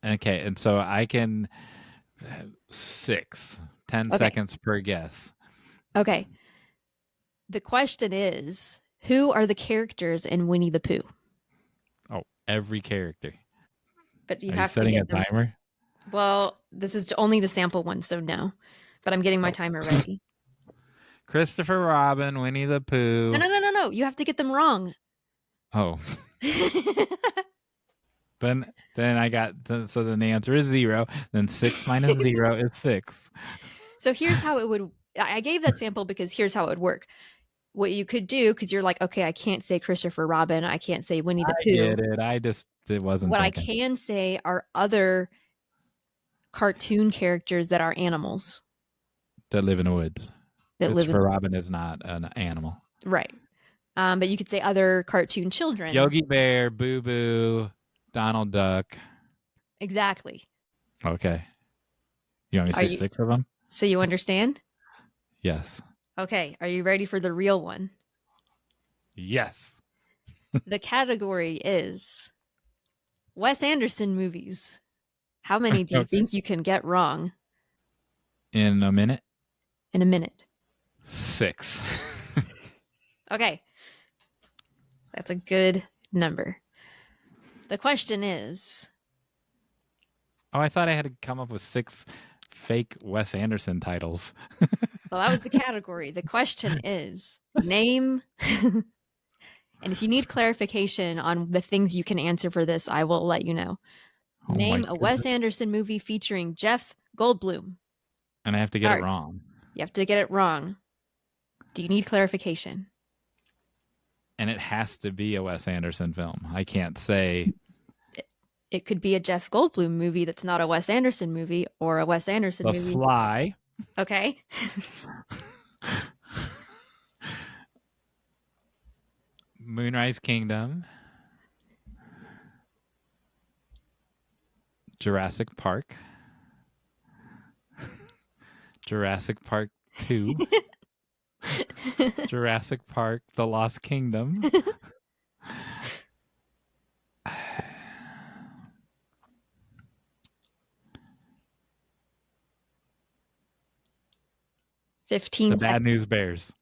Okay. And so I can 10 seconds per guess. Okay. The question is, who are the characters in Winnie the Pooh? Oh, every character. But you Are have you setting to a get timer? Well, this is only the sample one, so no. But I'm getting my timer ready. Christopher Robin, Winnie the Pooh. No. You have to get them wrong. Oh. Then I got, so then the answer is 0. Then 6 minus 0 is 6. So here's how it would, I gave that sample because here's how it would work. What you could do, because you're like, okay, I can't say Christopher Robin. I can't say Winnie the Pooh. I get it. It wasn't What thinking. I can say are other cartoon characters that are animals. That live in the woods. Christopher Robin is not an animal. Right. But you could say other cartoon children. Yogi Bear, Boo Boo, Donald Duck. Exactly. Okay. You want me to say 6 of them? So you understand? Yes. Okay. Are you ready for the real one? Yes. The category is Wes Anderson movies. How many do you think you can get wrong? In a minute? In a minute. 6. Okay. That's a good number. The question is... Oh, I thought I had to come up with 6 fake Wes Anderson titles. Well, that was the category. The question is, name... And if you need clarification on the things you can answer for this, I will let you know. Name a Wes Anderson movie featuring Jeff Goldblum. And I have to get it wrong. You have to get it wrong. Do you need clarification? And it has to be a Wes Anderson film. I can't say... It could be a Jeff Goldblum movie that's not a Wes Anderson movie, or a Wes Anderson movie. The Fly. Okay. Moonrise Kingdom. Jurassic Park. Jurassic Park 2. Jurassic Park The Lost Kingdom. 15 The seconds. Bad News Bears.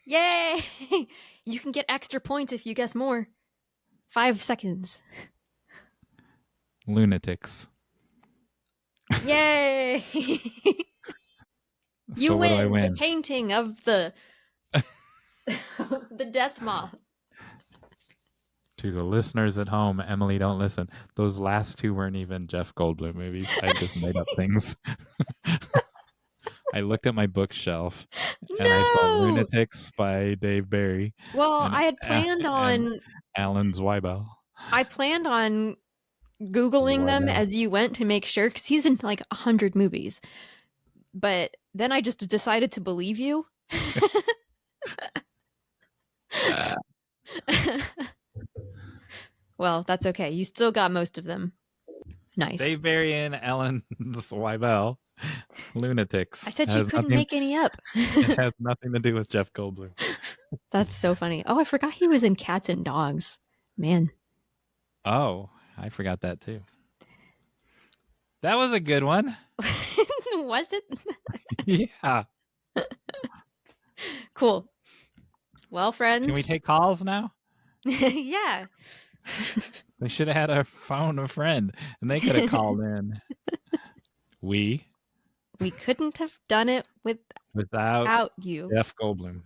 Yay! You can get extra points if you guess more. 5 seconds. Lunatics. Yay! You So what do I win win? the painting of the the death moth. To the listeners at home, Emily, don't listen. Those last 2 weren't even Jeff Goldblum movies. I just made up things. I looked at my bookshelf and I saw Lunatics by Dave Barry. Well, I had planned on Alan Zweibel. I planned on Googling them as you went to make sure, because he's in like 100 movies. But then I just decided to believe you. Well, that's okay. You still got most of them. Nice. Dave Barry and Alan Zweibel. Lunatics. I said you couldn't make any up. It has nothing to do with Jeff Goldblum. That's so funny. Oh, I forgot he was in Cats and Dogs. Man. Oh, I forgot that too. That was a good one. Was it? Yeah. Cool. Well, friends. Can we take calls now? Yeah. They should have had a phone a friend and they could have called in. We couldn't have done it without you. Jeff Goldblum.